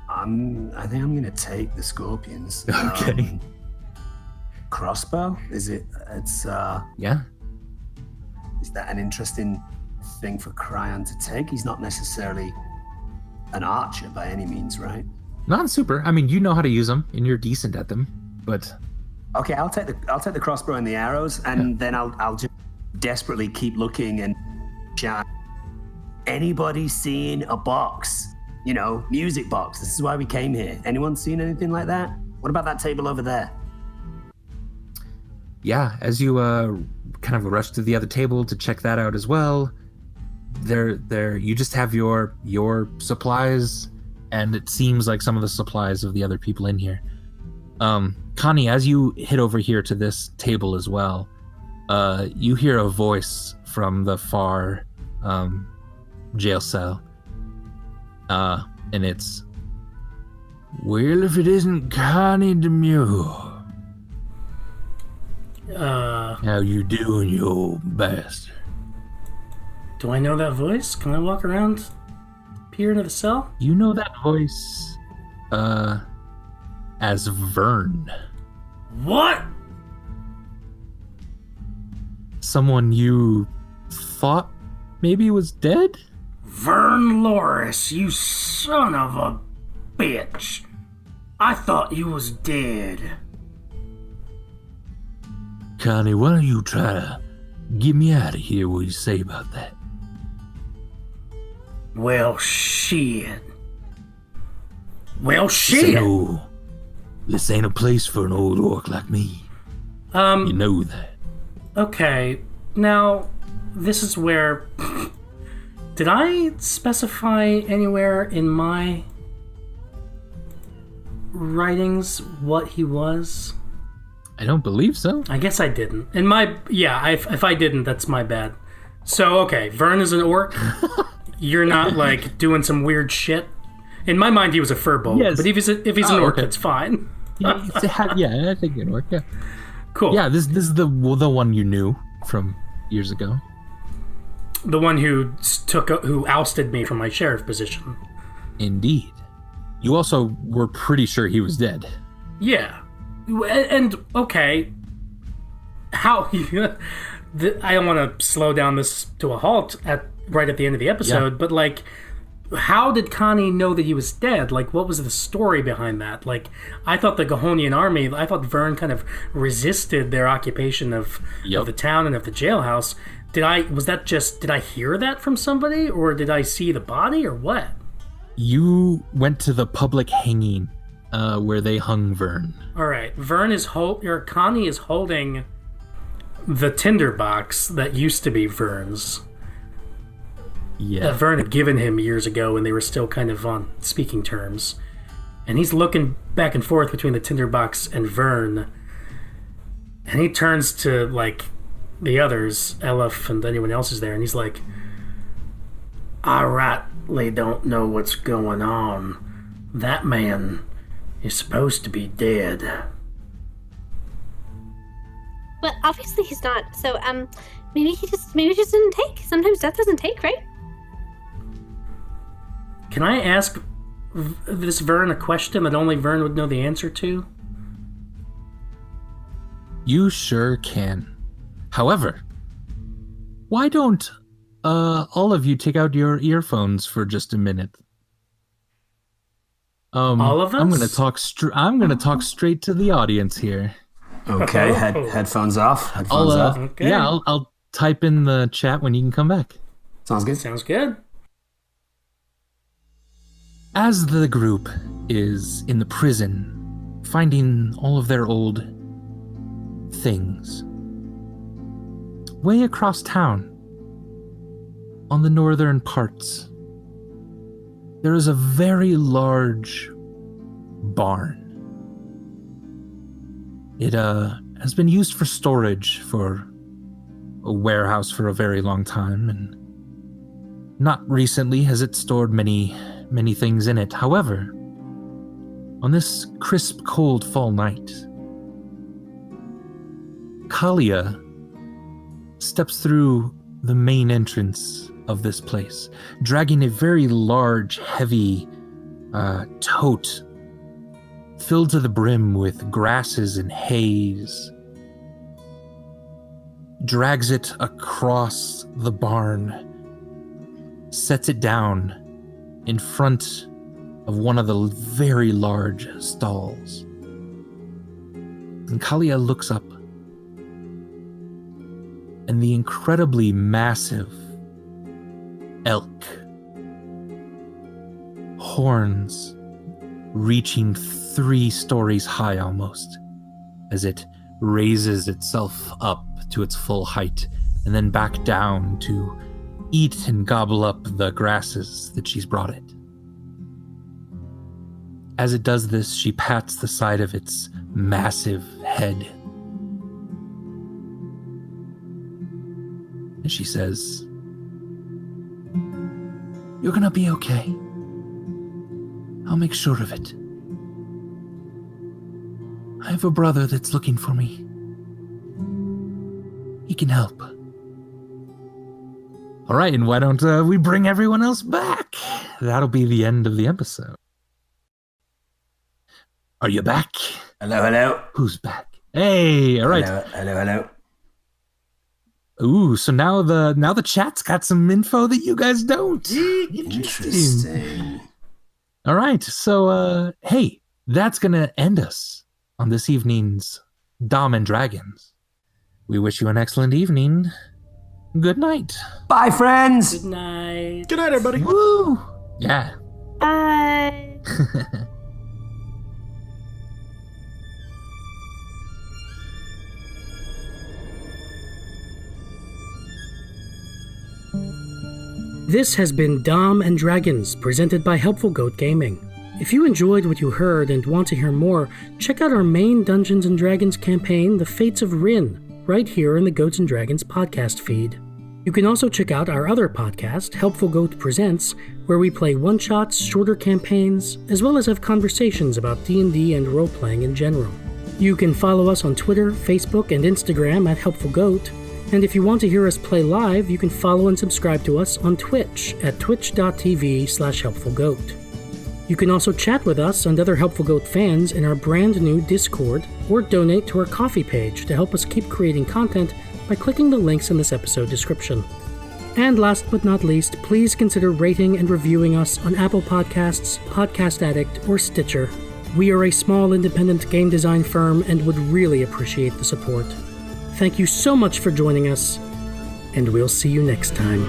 I think I'm going to take the scorpions. Okay. Crossbow? It's Yeah. is that an interesting thing for Kryon to take? He's not necessarily an archer by any means, right? Not super. I mean, you know how to use them, and you're decent at them. But Okay, I'll take the crossbow and the arrows, and then I'll just desperately keep looking and shout. Anybody seen a box? Music box. This is why we came here. Anyone seen anything like that? What about that table over there? yeah, as you kind of rush to the other table to check that out as well, there you just have your supplies, and it seems like some of the supplies of the other people in here. Connie, as you hit over here to this table as well, you hear a voice from the far jail cell. And it's, "Well, if it isn't Connie Demure. How you doing, you old bastard?" Do I know that voice? Can I walk around, peer into the cell? You know that voice as Vern. What? Someone you thought maybe was dead? Vern Loris, you son of a bitch. I thought you was dead. Connie, why don't you try to get me out of here? What do you say about that? Well, shit. Well, shit. So, this ain't a place for an old orc like me. You know that. Okay, now, this is where... Did I specify anywhere in my writings what he was? I don't believe so. I guess I didn't. If I didn't, that's my bad. So, okay, Vern is an orc. You're not, like, doing some weird shit. In my mind, he was a furbolg, Yes. but if he's an orc, okay. it's fine. Yeah, I think it'd work. Yeah, Cool. yeah. This is the one you knew from years ago. The one who ousted me from my sheriff position. Indeed. You also were pretty sure he was dead. Yeah. And, okay, how... I don't want to slow down this to a halt right at the end of the episode, but, like, how did Connie know that he was dead? Like, what was the story behind that? Like, I thought the Gahonian army, I thought Vern kind of resisted their occupation of the town and of the jailhouse. Did I hear that from somebody, or did I see the body, or what? You went to the public hanging where they hung Vern. All right, Connie is holding the tinderbox that used to be Vern's. Yeah. That Vern had given him years ago when they were still kind of on speaking terms. And he's looking back and forth between the tinderbox and Vern. And he turns to, like, the others, Elef and anyone else is there, and he's like, I rightly don't know what's going on. That man is supposed to be dead. But obviously he's not. So maybe he just didn't take. Sometimes death doesn't take, right? Can I ask this Vern a question that only Vern would know the answer to? You sure can. However, why don't all of you take out your earphones for just a minute? All of us? I'm gonna talk straight to the audience here. Okay, headphones off. Okay. Yeah, I'll type in the chat when you can come back. Sounds good. Sounds good. As the group is in the prison, finding all of their old things, way across town, on the northern parts, there is a very large barn. It has been used for storage for a warehouse for a very long time, and not recently has it stored many things in it. However, on this crisp, cold fall night, Kalia steps through the main entrance of this place, dragging a very large, heavy tote filled to the brim with grasses and haze. Drags it across the barn, sets it down in front of one of the very large stalls. And Kalia looks up, and the incredibly massive elk, horns reaching 3 stories high almost, as it raises itself up to its full height and then back down to eat and gobble up the grasses that she's brought it. As it does this, she pats the side of its massive head. And she says, "You're gonna be okay. I'll make sure of it. I have a brother that's looking for me. He can help." All right, and why don't we bring everyone else back? That'll be the end of the episode. Are you back? Hello. Who's back? Hey, all right. Hello. Ooh, so now the chat's got some info that you guys don't. Interesting. All right, so hey, that's gonna end us on this evening's Dom and Dragons. We wish you an excellent evening. Good night. Bye, friends. Good night. Good night, everybody. Woo! Yeah. Bye. This has been Dom and Dragons, presented by Helpful Goat Gaming. If you enjoyed what you heard and want to hear more, check out our main Dungeons & Dragons campaign, The Fates of Rin, right here in the Goats & Dragons podcast feed. You can also check out our other podcast, Helpful Goat Presents, where we play one-shots, shorter campaigns, as well as have conversations about D&D and role-playing in general. You can follow us on Twitter, Facebook, and Instagram at Helpful Goat, and if you want to hear us play live, you can follow and subscribe to us on Twitch at twitch.tv/helpfulgoat. You can also chat with us and other Helpful Goat fans in our brand new Discord, or donate to our Ko-fi page to help us keep creating content by clicking the links in this episode description. And last but not least, please consider rating and reviewing us on Apple Podcasts, Podcast Addict, or Stitcher. We are a small independent game design firm and would really appreciate the support. Thank you so much for joining us, and we'll see you next time.